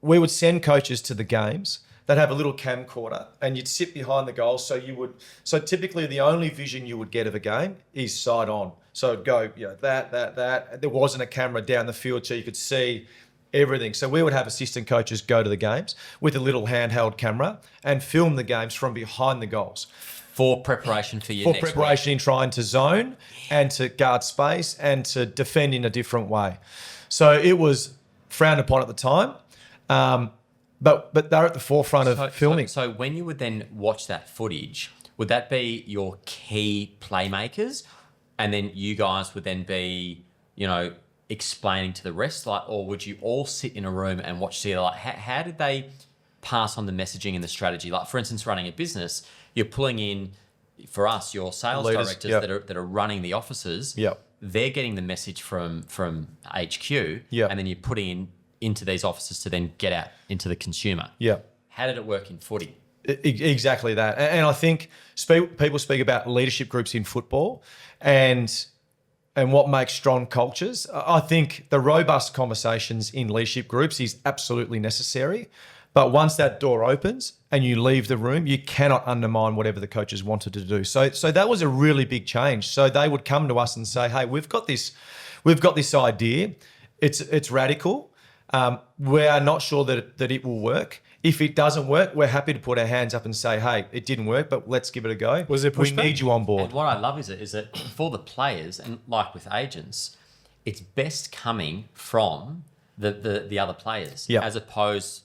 we would send coaches to the games. They'd have a little camcorder and you'd sit behind the goal. So typically the only vision you would get of a game is side on. So it'd go, that. There wasn't a camera down the field so you could see everything. So we would have assistant coaches go to the games with a little handheld camera and film the games from behind the goals. For preparation for your next preparation in trying to zone and to guard space and to defend in a different way. So it was frowned upon at the time, but they're at the forefront of filming. So when you would then watch that footage, would that be your key playmakers, and then you guys would then be, explaining to the rest, or would you all sit in a room and watch together? Like, how did they pass on the messaging and the strategy? Like, for instance, running a business, you're pulling in, for us, your sales Leaders, directors that are running the offices. Yep. They're getting the message from HQ, Yep. and then you're putting into these offices to then get out into the consumer. Yeah. How did it work in footy? Exactly that. And I think people speak about leadership groups in football and what makes strong cultures. I think the robust conversations in leadership groups is absolutely necessary. But once that door opens and you leave the room, you cannot undermine whatever the coaches wanted to do. So that was a really big change. So they would come to us and say, "Hey, we've got this idea. It's radical. We are not sure that it will work. If it doesn't work, we're happy to put our hands up and say, hey, it didn't work, but let's give it a go. Was there pushback? We need you on board." And what I love is that for the players, and like with agents, it's best coming from the other players, Yeah. as opposed.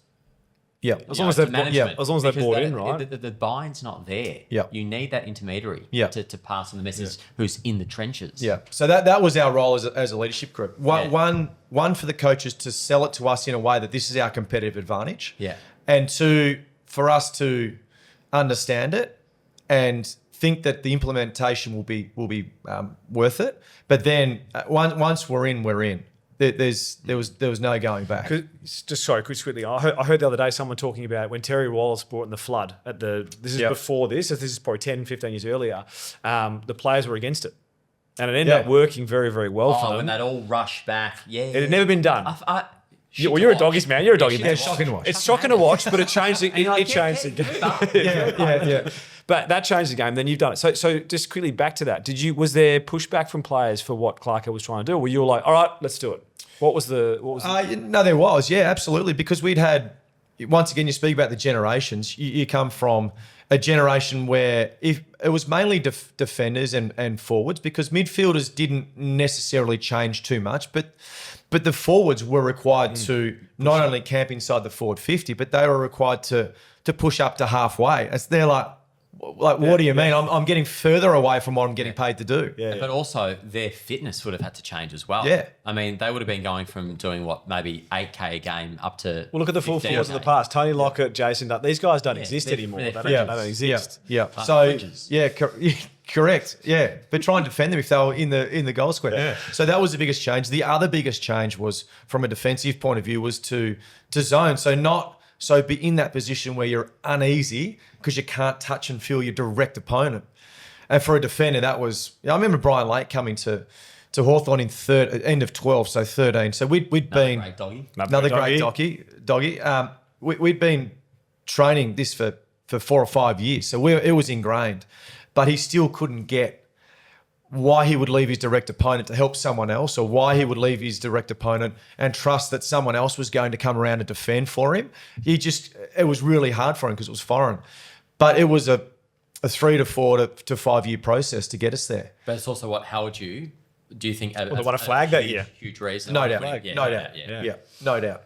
Yeah. As long as they've management, as long as they're because bought in, right? The buy-in's not there. Yeah. You need that intermediary Yeah. to pass on the message who's in the trenches. Yeah. So that was our role as a leadership group. Yeah. One for the coaches to sell it to us in a way that this is our competitive advantage. Yeah. And two, for us to understand it and think that the implementation will be worth it. But then once we're in, we're in. There was no going back. Just quickly. I heard the other day someone talking about when Terry Wallace brought in the flood this is before this, so this is probably 10, 15 years earlier, the players were against it. And it ended up working very, very well for them. When they'd all rush back. Yeah. It had never been done. You're a doggies man. You're a doggy man. It's shocking to watch. It's shocking to watch, but it changed the game. Yeah. But that changed the game. Then you've done it. So just quickly back to that. Was there pushback from players for what Clarko was trying to do? Or were you like, all right, let's do it? What was the? No, there was. Yeah, absolutely. Because we'd had, once again, you speak about the generations. You come from a generation where if it was mainly defenders and forwards, because midfielders didn't necessarily change too much, but the forwards were required to not only camp inside the forward 50, but they were required to push up to halfway. As they're like, what do you mean? I'm getting further away from what I'm getting paid to do. Yeah. But also their fitness would have had to change as well. Yeah. I mean, they would have been going from doing maybe 8K a game up to. Well, look at the full 15K. forwards of the past. Tony Lockett, Jason Dutt. These guys don't exist anymore. They don't exist. Yeah. Like So fringes. Correct. Yeah, but try and defend them if they were in the goal square. Yeah. So that was the biggest change. The other biggest change was from a defensive point of view was to zone. So be in that position where you're uneasy because you can't touch and feel your direct opponent. And for a defender, that was. I remember Brian Lake coming to Hawthorn in end of 12, so 13. So we'd been Great doggy. another great doggy. We'd been training this for 4 or 5 years, so it was ingrained. But he still couldn't get why he would leave his direct opponent to help someone else, or why he would leave his direct opponent and trust that someone else was going to come around and defend for him. It was really hard for him because it was foreign. But it was a 3 to 4 to 5 year process to get us there. But it's also what held you. Do you think? They won a flag that year. Huge reason. No doubt. No doubt.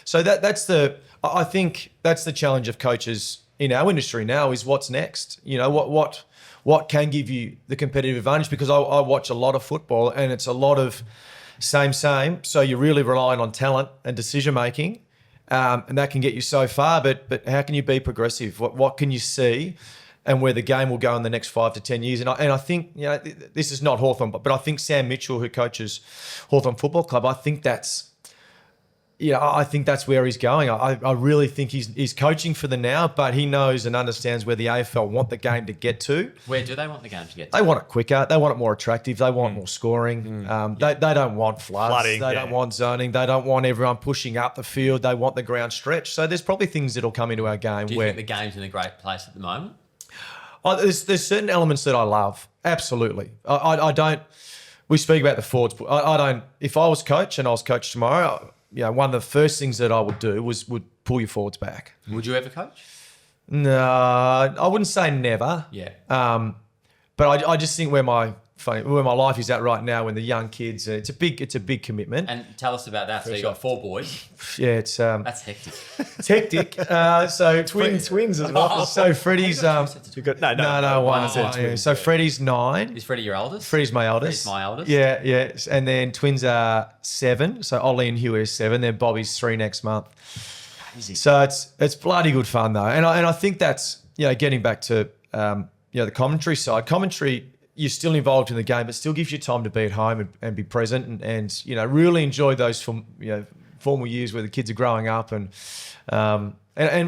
So I think that's the challenge of coaches in our industry now is what's next. You know, what can give you the competitive advantage? Because I watch a lot of football and it's a lot of same. So you're really relying on talent and decision making, and that can get you so far. But how can you be progressive? What can you see? And where the game will go in the next 5 to 10 years. And I think, this is not Hawthorn, but I think Sam Mitchell, who coaches Hawthorn Football Club, I think that's where he's going. I really think he's coaching for the now, but he knows and understands where the AFL want the game to get to. Where do they want the game to get to? They want it quicker. They want it more attractive. They want more scoring. They don't want flooding. They don't want zoning. They don't want everyone pushing up the field. They want the ground stretched. So there's probably things that'll come into our game. Do you think the game's in a great place at the moment? There's certain elements that I love. Absolutely. I don't. We speak about the forwards. I don't. If I was coach and I was coach tomorrow, one of the first things that I would do would pull your forwards back. Would you ever coach? No, I wouldn't say never. Yeah. But I just think where my life is at right now, when the young kids, it's a big commitment. And tell us about that. So you got 4 boys. Yeah, it's That's hectic. it's hectic. So Twins as well. So Freddie's No, one. twins. So Freddie's 9. Is Freddie your eldest? Freddie's my eldest. Freddie's my eldest. Yeah. And then twins are 7. So Ollie and Hugh are 7. Then Bobby's 3 next month. Easy. So it's bloody good fun though, and I think that's getting back to the commentary side. Commentary, you're still involved in the game, but still gives you time to be at home and be present and really enjoy those formal years where the kids are growing up and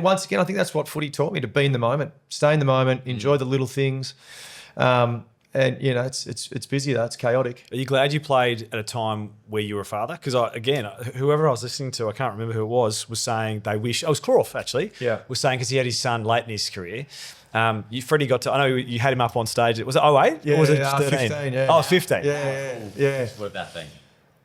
once again, I think that's what footy taught me, to be in the moment, stay in the moment, enjoy the little things. And it's busy though, it's chaotic. Are you glad you played at a time where you were a father? Because whoever I was listening to, I can't remember who it was saying they wish. It was Clough actually. Yeah. Was saying because he had his son late in his career. Freddie got to. I know you had him up on stage. Was it 08? Yeah, or was it 13? 15, yeah. Oh, 15. Yeah. What about that thing?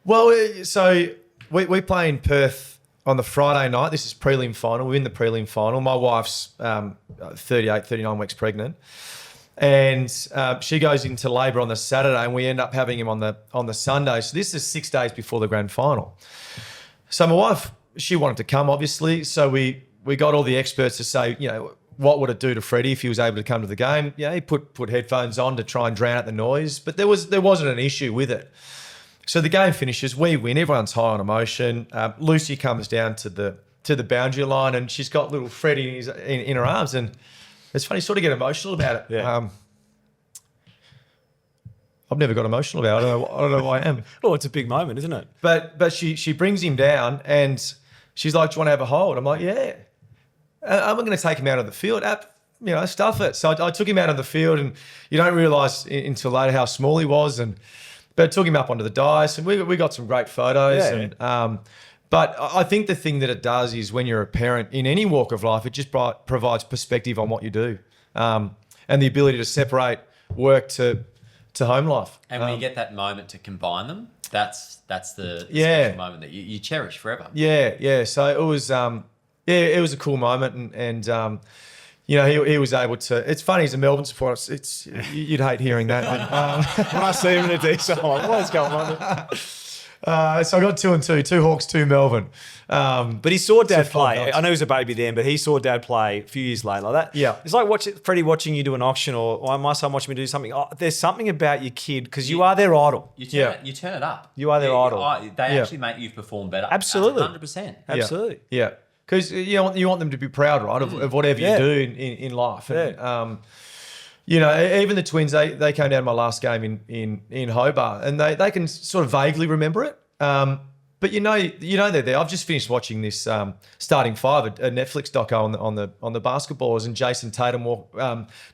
Well, so we play in Perth on the Friday night. This is prelim final. We're in the prelim final. My wife's 38, 39 weeks pregnant. And she goes into labour on the Saturday, and we end up having him on the Sunday. So this is 6 days before the grand final. So my wife, she wanted to come, obviously. So we got all the experts to say, what would it do to Freddie if he was able to come to the game? Yeah, he put headphones on to try and drown out the noise, but there wasn't an issue with it. So the game finishes, we win, everyone's high on emotion. Lucy comes down to the boundary line, and she's got little Freddie in her arms, and it's funny, sort of get emotional about it. Yeah. I've never got emotional about it. I don't know why I am. Oh, it's a big moment, isn't it? But she brings him down, and she's like, "Do you want to have a hold?" I'm like, "Yeah." I'm going to take him out of the field. Stuff it. So I took him out of the field, and you don't realise until later how small he was. But I took him up onto the dais, and we got some great photos. Yeah. But I think the thing that it does is when you're a parent in any walk of life, it just provides perspective on what you do, and the ability to separate work to home life. And when you get that moment to combine them, that's the special moment that you cherish forever. Yeah. So it was it was a cool moment, and he was able to. It's funny, he's a Melbourne supporter. You'd hate hearing that. When I see him in a decent, I'm like, what's going on? So I got 2 and 2 Hawks, 2 Melbourne. But he saw Dad play. nights. I know he was a baby then, but he saw Dad play a few years later. Like that. Yeah. It's like Freddie watching you do an auction, or my son watching me do something. Oh, there's something about your kid because you are their idol. You turn it up. You are their idol. They actually make you perform better. Absolutely. 100%. Absolutely. Yeah. Because you want them to be proud, right, of whatever you do in life. And, even the Twins, they came down to my last game in Hobart, and they can sort of vaguely remember it. But they're there. I've just finished watching this Starting Five, a Netflix doco on the basketballers, and Jason Tatum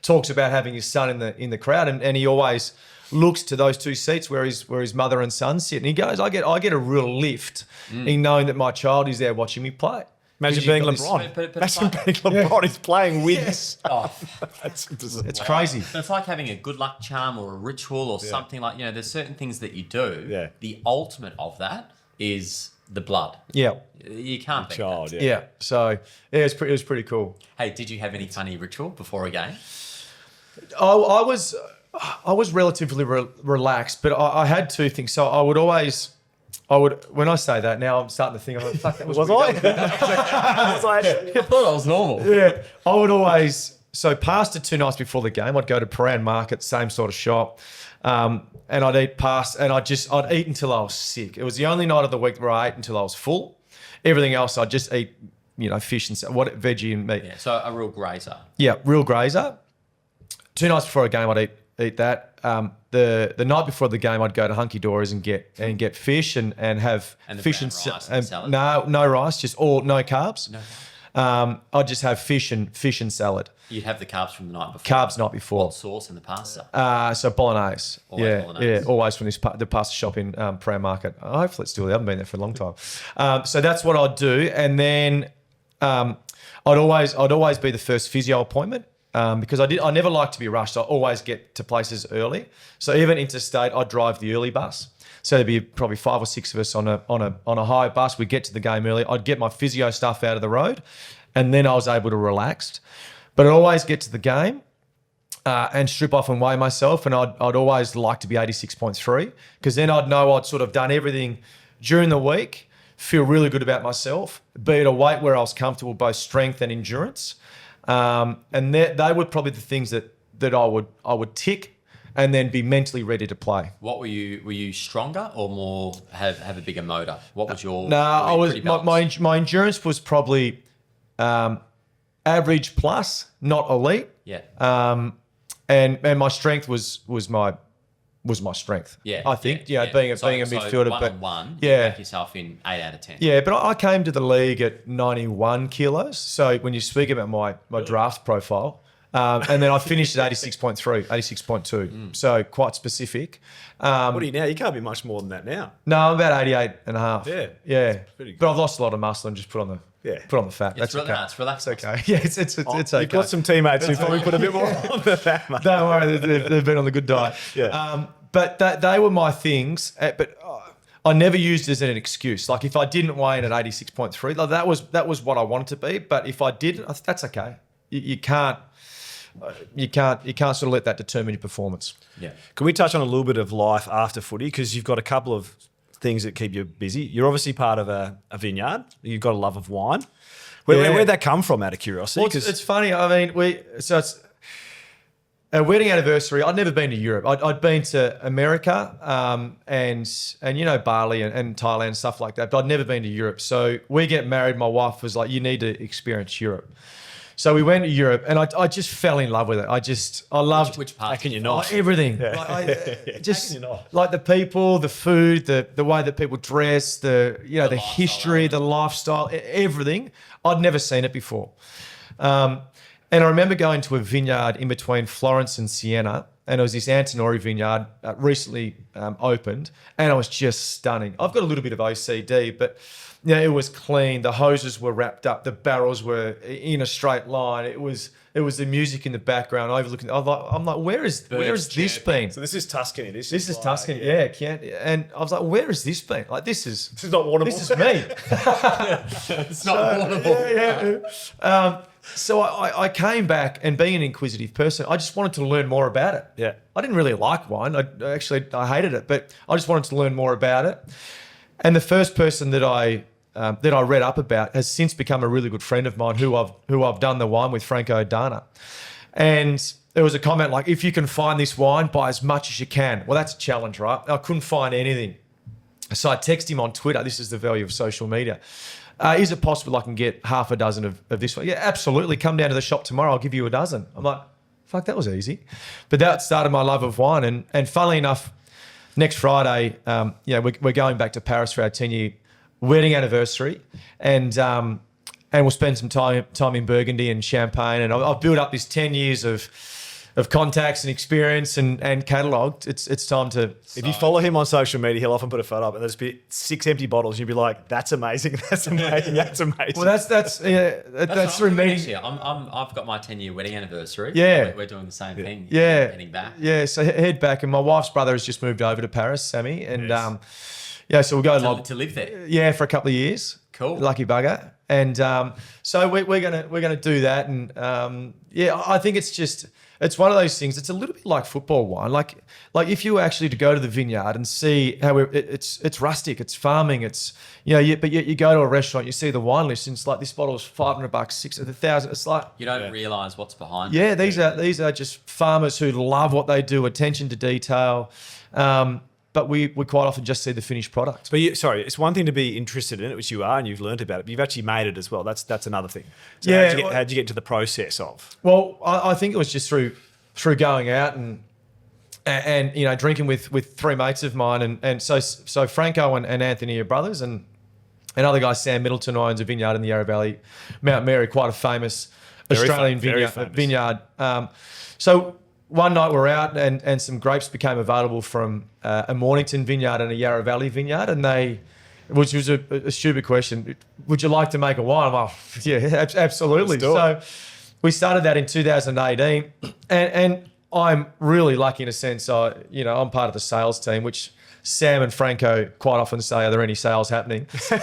talks about having his son in the crowd, and he always looks to those two seats where his mother and son sit, and he goes, I get a real lift in knowing that my child is there watching me play. Imagine being LeBron. Imagine being LeBron. He's playing wins. Oh, It's crazy. but it's like having a good luck charm or a ritual or something like, there's certain things that you do. Yeah. The ultimate of that is the blood. Yeah. You can't beat Child, that. Yeah. So it was pretty cool. Hey, did you have any funny ritual before a game? I was relatively relaxed, but I had two things. So I would when I say that now, I'm starting to think, fuck, that was Was weird. I thought it was normal. Yeah, I would always. So pasta 2 nights before the game, I'd go to Paran Market, same sort of shop, and I'd eat pasta, and I'd eat until I was sick. It was the only night of the week where I ate until I was full. Everything else, I'd just eat, fish and veggie and meat. Yeah, so a real grazer. Yeah, real grazer. 2 nights before a game, I'd eat that. The night before the game, I'd go to Hunky Dory's and get fish and have And the fish brown and rice and salad? No rice, just no carbs. No. I'd just have fish and salad. You'd have the carbs from the night before. Carbs night before. What sauce in the pasta? So bolognese. Always bolognese. Yeah, always from the pasta shop in Paran Market. Hopefully it's still there. I haven't been there for a long time. So that's what I'd do, and then I'd always be the first physio appointment. Because I never like to be rushed. I always get to places early. So even interstate, I'd drive the early bus. So there'd be probably 5 or 6 of us on a high bus. We'd get to the game early. I'd get my physio stuff out of the road, and then I was able to relax. But I'd always get to the game and strip off and weigh myself, and I'd always like to be 86.3 because then I'd know I'd sort of done everything during the week, feel really good about myself, be at a weight where I was comfortable, both strength and endurance. And they were probably the things that I would tick and then be mentally ready to play. What were you stronger or more have a bigger motor? What was your? No, I was pretty balanced? my endurance was probably average plus, not elite. Yeah. And my strength was my strength. Yeah. I think yeah. being a midfielder, one but on one, yeah. you back yourself in 8 out of 10. Yeah, but I came to the league at 91 kilos. So when you speak about my draft profile, and then I finished at 86.3, 86.2. So quite specific. What are you now? You can't be much more than that now. No, I'm about 88 and a half. Yeah. Yeah. pretty good. But I've lost a lot of muscle and just put on the fat. That's It's okay. it's relaxed. It's okay. Yeah, it's okay. You've got some teammates who probably put a bit more on the fat, mate. Don't worry, they've been on the good diet. Yeah. But they were my things. But I never used it as an excuse. Like if I didn't weigh in at 86.3, like that was what I wanted to be. But if I didn't, that's okay. You can't sort of let that determine your performance. Yeah. Can we touch on a little bit of life after footy? Because you've got a couple of things that keep you busy. You're obviously part of a vineyard. You've got a love of wine. Where'd that come from, out of curiosity? Well, it's funny. I mean, it's a wedding anniversary. I'd never been to Europe. I'd been to America and Bali and Thailand, stuff like that. But I'd never been to Europe. So we get married. My wife was like, "You need to experience Europe." So we went to Europe, and I just fell in love with it. I loved Which part? How can you not? everything. Yeah. Like, just How can you not? like the people, the food, the way that people dress, the lifestyle history, the lifestyle, everything. I'd never seen it before. And I remember going to a vineyard in between Florence and Siena, and it was this Antinori vineyard recently opened, and it was just stunning. I've got a little bit of OCD, but it was clean. The hoses were wrapped up. The barrels were in a straight line. It was the music in the background overlooking. I'm like, where is this been? So this is Tuscany. This This is like- Tuscany, yeah. And I was like, where has this been? Like, this is not Warrnambool. This is me. It's not Warrnambool. Yeah. So I came back, and being an inquisitive person, I just wanted to learn more about it. Yeah. I didn't really like wine. I hated it, but I just wanted to learn more about it. And the first person that I read up about has since become a really good friend of mine who I've done the wine with, Franco Dana. And there was a comment like, if you can find this wine, buy as much as you can. Well, that's a challenge, right? I couldn't find anything. So I texted him on Twitter. This is the value of social media. Is it possible I can get half a dozen of this one? Yeah, absolutely. Come down to the shop tomorrow. I'll give you a dozen. I'm like, fuck, that was easy. But that started my love of wine. And funnily enough, next Friday, we're going back to Paris for our 10-year wedding anniversary. And we'll spend some time in Burgundy and Champagne. And I've built up this 10 years of contacts and experience and catalogue. It's time to... If you follow him on social media, he'll often put a photo up and there's be 6 empty bottles and you'll be like, that's amazing, that's amazing, that's amazing. Well, that's through meeting. I've got my 10-year wedding anniversary. Yeah. We're doing the same thing. Yeah. Heading back. Yeah, so head back. And my wife's brother has just moved over to Paris, Sammy. And so we'll go to live there. Yeah, for a couple of years. Cool. Lucky bugger. And so we're gonna do that. And I think it's one of those things. It's a little bit like football wine. Like if you were actually to go to the vineyard and see how it's rustic, it's farming, it's but yet you go to a restaurant, you see the wine list, and it's like this bottle is $500, $600,000. It's like you don't realise what's behind. Yeah, these are just farmers who love what they do, attention to detail. But we quite often just see the finished product. But it's one thing to be interested in it, which you are, and you've learned about it, but you've actually made it as well. That's another thing. So how'd you get into the process of? Well, I think it was just through going out and drinking with 3 mates of mine, and so Franco and Anthony are brothers, and another guy, Sam Middleton, owns a vineyard in the Yarra Valley, Mount Mary, quite a famous Australian vineyard. So one night we're out and some grapes became available from a Mornington vineyard and a Yarra Valley vineyard, which was a stupid question. Would you like to make a wine? I'm like, yeah, absolutely. So we started that in 2018, and I'm really lucky in a sense. I'm part of the sales team, which Sam and Franco quite often say, are there any sales happening? Just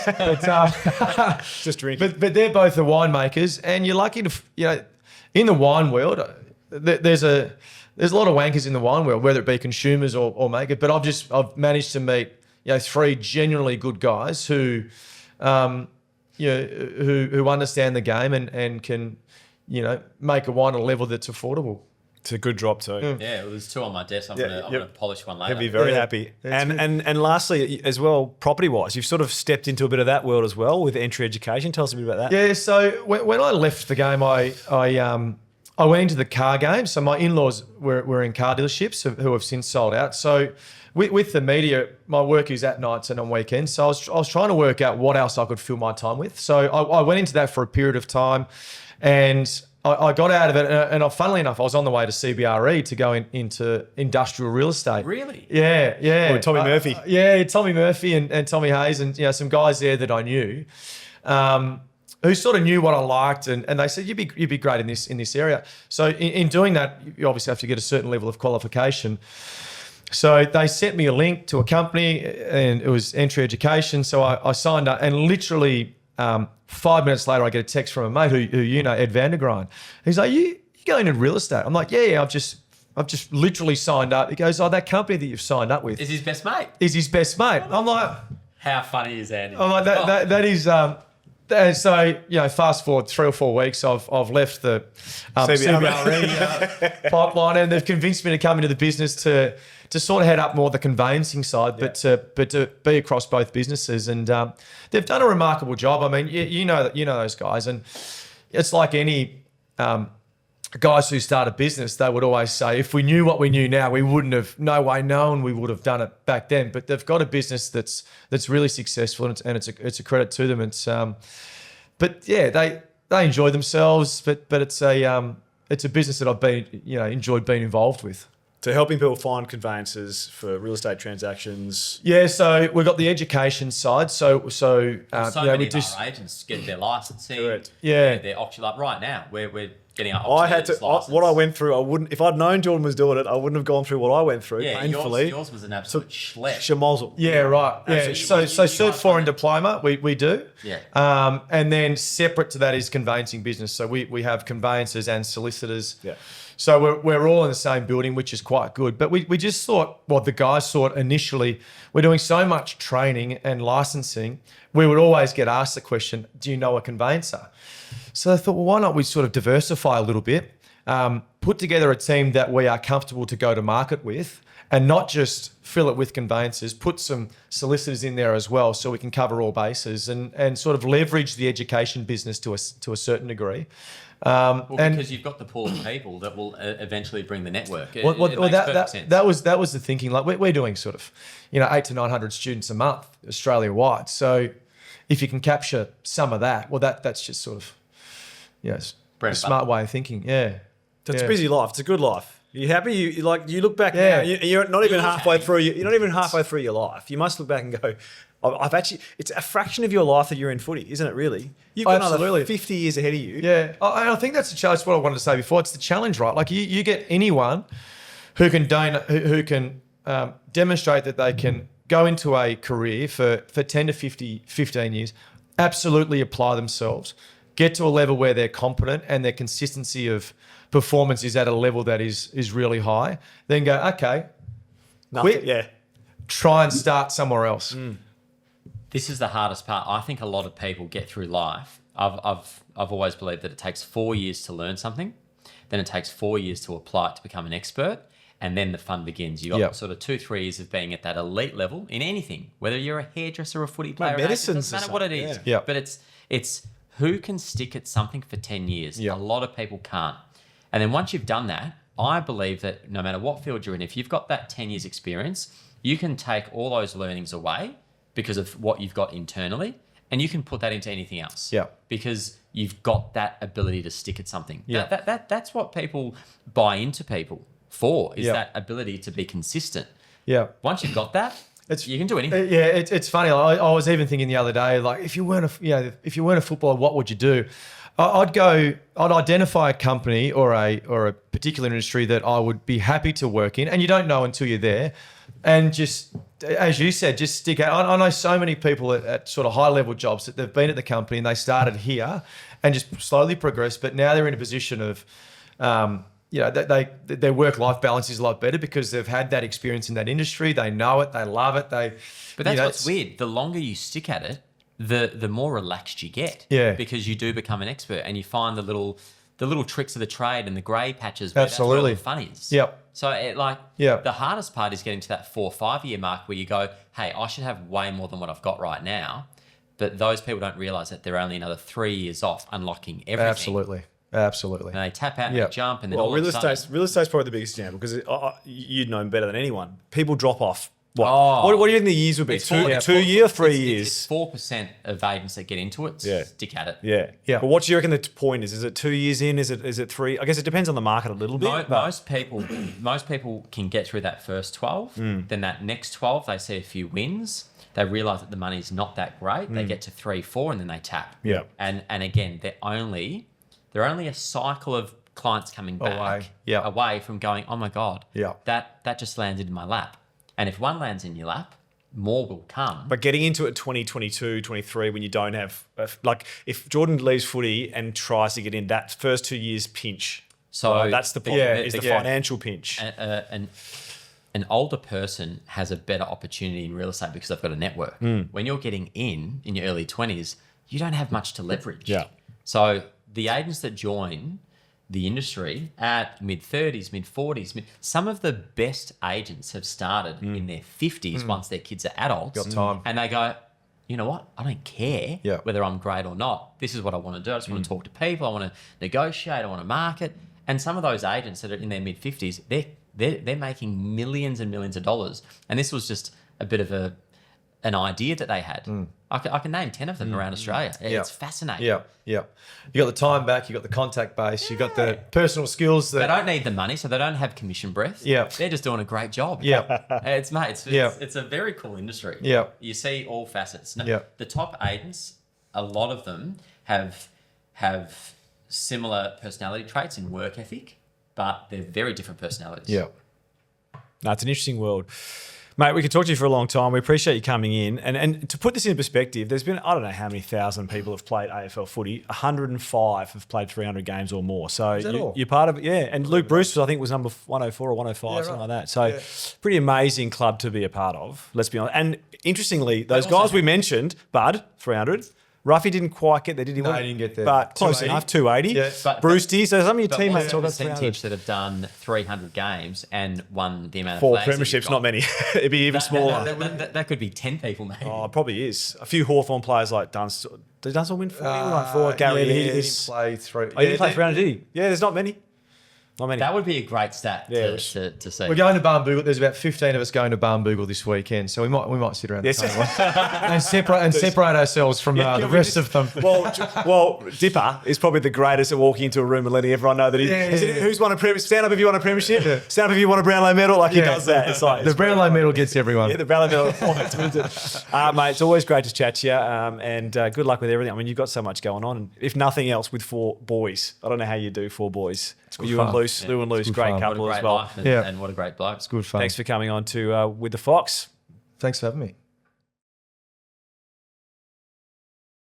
drinking. But they're both the winemakers, and you're lucky to, in the wine world, there's a lot of wankers in the wine world, whether it be consumers or makers. But I've managed to meet 3 genuinely good guys who understand the game and can make a wine at a level that's affordable. It's a good drop too. Yeah, well, there's 2 on my desk. I'm gonna polish one later. He'll be very happy. And lastly, as well, property wise, you've sort of stepped into a bit of that world as well with entry education. Tell us a bit about that. Yeah, so when I left the game, I went into the car game. So my in-laws were in car dealerships who have since sold out. So with the media, my work is at nights and on weekends. So I was trying to work out what else I could fill my time with. So I went into that for a period of time, and I got out of it. And funnily enough, I was on the way to CBRE to go into industrial real estate. Really? Yeah. Oh, Tommy Murphy. Tommy Murphy and Tommy Hayes and some guys there that I knew. Who sort of knew what I liked, and they said, you'd be great in this area. So in doing that, you obviously have to get a certain level of qualification. So they sent me a link to a company, and it was entry education. So I signed up, and literally 5 minutes later, I get a text from a mate who Ed Vandergrind. He's like, you going in real estate? I'm like, yeah, I've just literally signed up. He goes, oh, that company that you've signed up with is his best mate. I'm like, how funny is that? I'm like, that is. And so, fast forward 3 or 4 weeks, I've left the CBRE pipeline, and they've convinced me to come into the business to sort of head up more the conveyancing side, but to be across both businesses. And they've done a remarkable job. I mean, you know those guys, and it's like any guys who start a business, they would always say, if we knew what we knew now, we wouldn't have known we would have done it back then. But they've got a business that's really successful, and it's a credit to them. But yeah, they enjoy themselves, but it's a business that I've enjoyed being involved with. So helping people find conveyances for real estate transactions. Yeah, so we've got the education side. So many of our agents get their licensing. Correct. Yeah, their auction. Like right now, we're getting our I had to. What I went through, I wouldn't. If I'd known Jordan was doing it, I wouldn't have gone through what I went through. Yeah, painfully. yours was an absolute schlep. Schmozzle. Yeah, right. Yeah. Absolutely. So Cert 4 and diploma, we do. Yeah. And then separate to that is conveyancing business. So we have conveyancers and solicitors. Yeah. So we're all in the same building, which is quite good. But we just thought, the guys thought initially, we're doing so much training and licensing, we would always get asked the question, do you know a conveyancer? So I thought, why not we sort of diversify a little bit, put together a team that we are comfortable to go to market with, and not just fill it with conveyancers, put some solicitors in there as well so we can cover all bases and sort of leverage the education business to a certain degree. Well, and because you've got the pool of people that will eventually bring the network. It well, makes perfect sense. that was the thinking. Like we're doing sort of, 800 to 900 students a month, Australia wide. So if you can capture some of that, well, that's just sort of, Bread a and smart butter. way of thinking. Yeah, It's yeah. a busy life. It's a good life. You happy? You look back Yeah. now. You're not even halfway through. You're not even halfway through your life. You must look back and go, I've actually. It's a fraction of your life that you're in footy, isn't it? Really, you've got another Absolutely. 50 years ahead of you. Yeah, I think that's the challenge. What I wanted to say before, it's the challenge, right? Like you get anyone who can demonstrate that they can go into a career for 10 to 15 years, absolutely apply themselves, get to a level where they're competent and their consistency of performance is at a level that is really high, then go, okay, quit, Yeah. try and start somewhere else. This is the hardest part. I think a lot of people get through life. I've always believed that it takes 4 years to learn something, then it takes 4 years to apply it to become an expert, and then the fun begins. You got Yep. sort of 2-3 years of being at that elite level in anything, whether you're a hairdresser or a footy player. medicine's it doesn't matter the what it same, is. yeah. But it's who can stick at something for 10 years. Yeah. A lot of people can't. And then once you've done that, I believe that no matter what field you're in, if you've got that 10 years experience, you can take all those learnings away because of what you've got internally, and you can put that into anything else. Yeah. Because you've got that ability to stick at something. Yeah. That's what people buy into people for, is Yeah. that ability to be consistent. Yeah. Once you've got that, you can do anything. Yeah, it's funny. I was even thinking the other day, like if you weren't a footballer, what would you do? I'd identify a company or a particular industry that I would be happy to work in, and you don't know until you're there, and just as you said, just stick out. I know so many people at sort of high level jobs that they've been at the company and they started here and just slowly progressed, but now they're in a position of their work-life balance is a lot better because they've had that experience in that industry. They know it. They love it. But that's what's weird. The longer you stick at it, the more relaxed you get. Yeah. Because you do become an expert and you find the little tricks of the trade and the grey patches where Absolutely. that's where all the fun is. Yep. So Yeah. the hardest part is getting to that 4 or 5 year mark where you go, hey, I should have way more than what I've got right now. But those people don't realise that they're only another 3 years off unlocking everything. Absolutely. And they tap out and Yeah. they jump and then Well, all real of a sudden, estate's probably the biggest example because you'd know better than anyone. People drop off. What? Oh. What do you think the years would be? It's Two year, 3 years? It's 4% of agents that get into it. Yeah. Stick at it. Yeah. Yeah. But what do you reckon the point is? Is it 2 years in? Is it 3? I guess it depends on the market a little bit. Most people can get through that first 12. Then that next 12, they see a few wins. They realise that the money's not that great. They get to 3, 4, and then they tap. Yeah. And again, they're only a cycle of clients coming back Away. Yeah. away from going, oh my God, Yeah. that just landed in my lap. And if one lands in your lap, more will come. But getting into it 2022, 23, when you don't have, if Jordan leaves footy and tries to get in, that first 2 years pinch. So Right, that's the problem, yeah, is the yeah. financial pinch. An older person has a better opportunity in real estate because they've got a network. When you're getting in your early 20s, you don't have much to leverage. Yeah. So the agents that join the industry at mid-30s, mid-40s, some of the best agents have started in their 50s once their kids are adults. Got time. And they go, you know what? I don't care Yeah. whether I'm great or not. This is what I want to do. I just want to talk to people. I want to negotiate. I want to market. And some of those agents that are in their mid-50s, they're making millions and millions of dollars. And this was just a bit of an idea that they had. I can name 10 of them around Australia. It's fascinating. Yeah. You got the time back. You got the contact base. You got the personal skills. They don't need the money, so they don't have commission breath. Yeah. They're just doing a great job. Yeah. It's a very cool industry. Yeah. You see all facets. No, Yeah. The top agents, a lot of them have similar personality traits and work ethic, but they're very different personalities. Yeah. No, it's an interesting world. Mate, we could talk to you for a long time. We appreciate you coming in. And to put this in perspective, there's been, I don't know how many thousand people have played AFL footy. 105 have played 300 games or more. So that all? you're part of it. Yeah. And Luke Bruce, I think, was number 104 or 105, something like that. So pretty amazing club to be a part of, let's be honest. And interestingly, those also guys we mentioned, Bud, 300, Ruffy didn't quite get there, did he? No, he didn't get there. But close 280. enough, 280. Yeah. Brewsty. So some of your But teammates what's all the got 300. percentage that have done 300 games and won the amount of 4 flags that you've premierships, got? not many. It'd be even smaller. That could be 10 people, maybe. Oh, it probably is. A few Hawthorn players like Dunstall. Did Dunstall win 40? Like 4. Gary yeah, he Ayres. didn't play through. Oh, he didn't play 300, did he? Yeah, there's not many. Not many. That would be a great stat Yeah, to see. We're going to Warrnambool. There's about 15 of us going to Warrnambool this weekend, so we might sit around Yes. the table and separate ourselves from the rest of them. Well, Dipper is probably the greatest at walking into a room and letting everyone know that he. Who's won a premiership? Stand up if you won a premiership. Stand up if you won a Brownlow medal. Like he does that. It's like The Brownlow medal gets everyone. Yeah, the Brownlow medal. Mate, it's always great to chat to you, and good luck with everything. I mean, you've got so much going on, and if nothing else, with 4 boys. I don't know how you do 4 boys. good You fun. and Luce, Lou and Luce, good great fun. couple What a as great well. life and, Yeah. and what a great bloke. It's good fun. Thanks for coming on to With the Fox. Thanks for having me.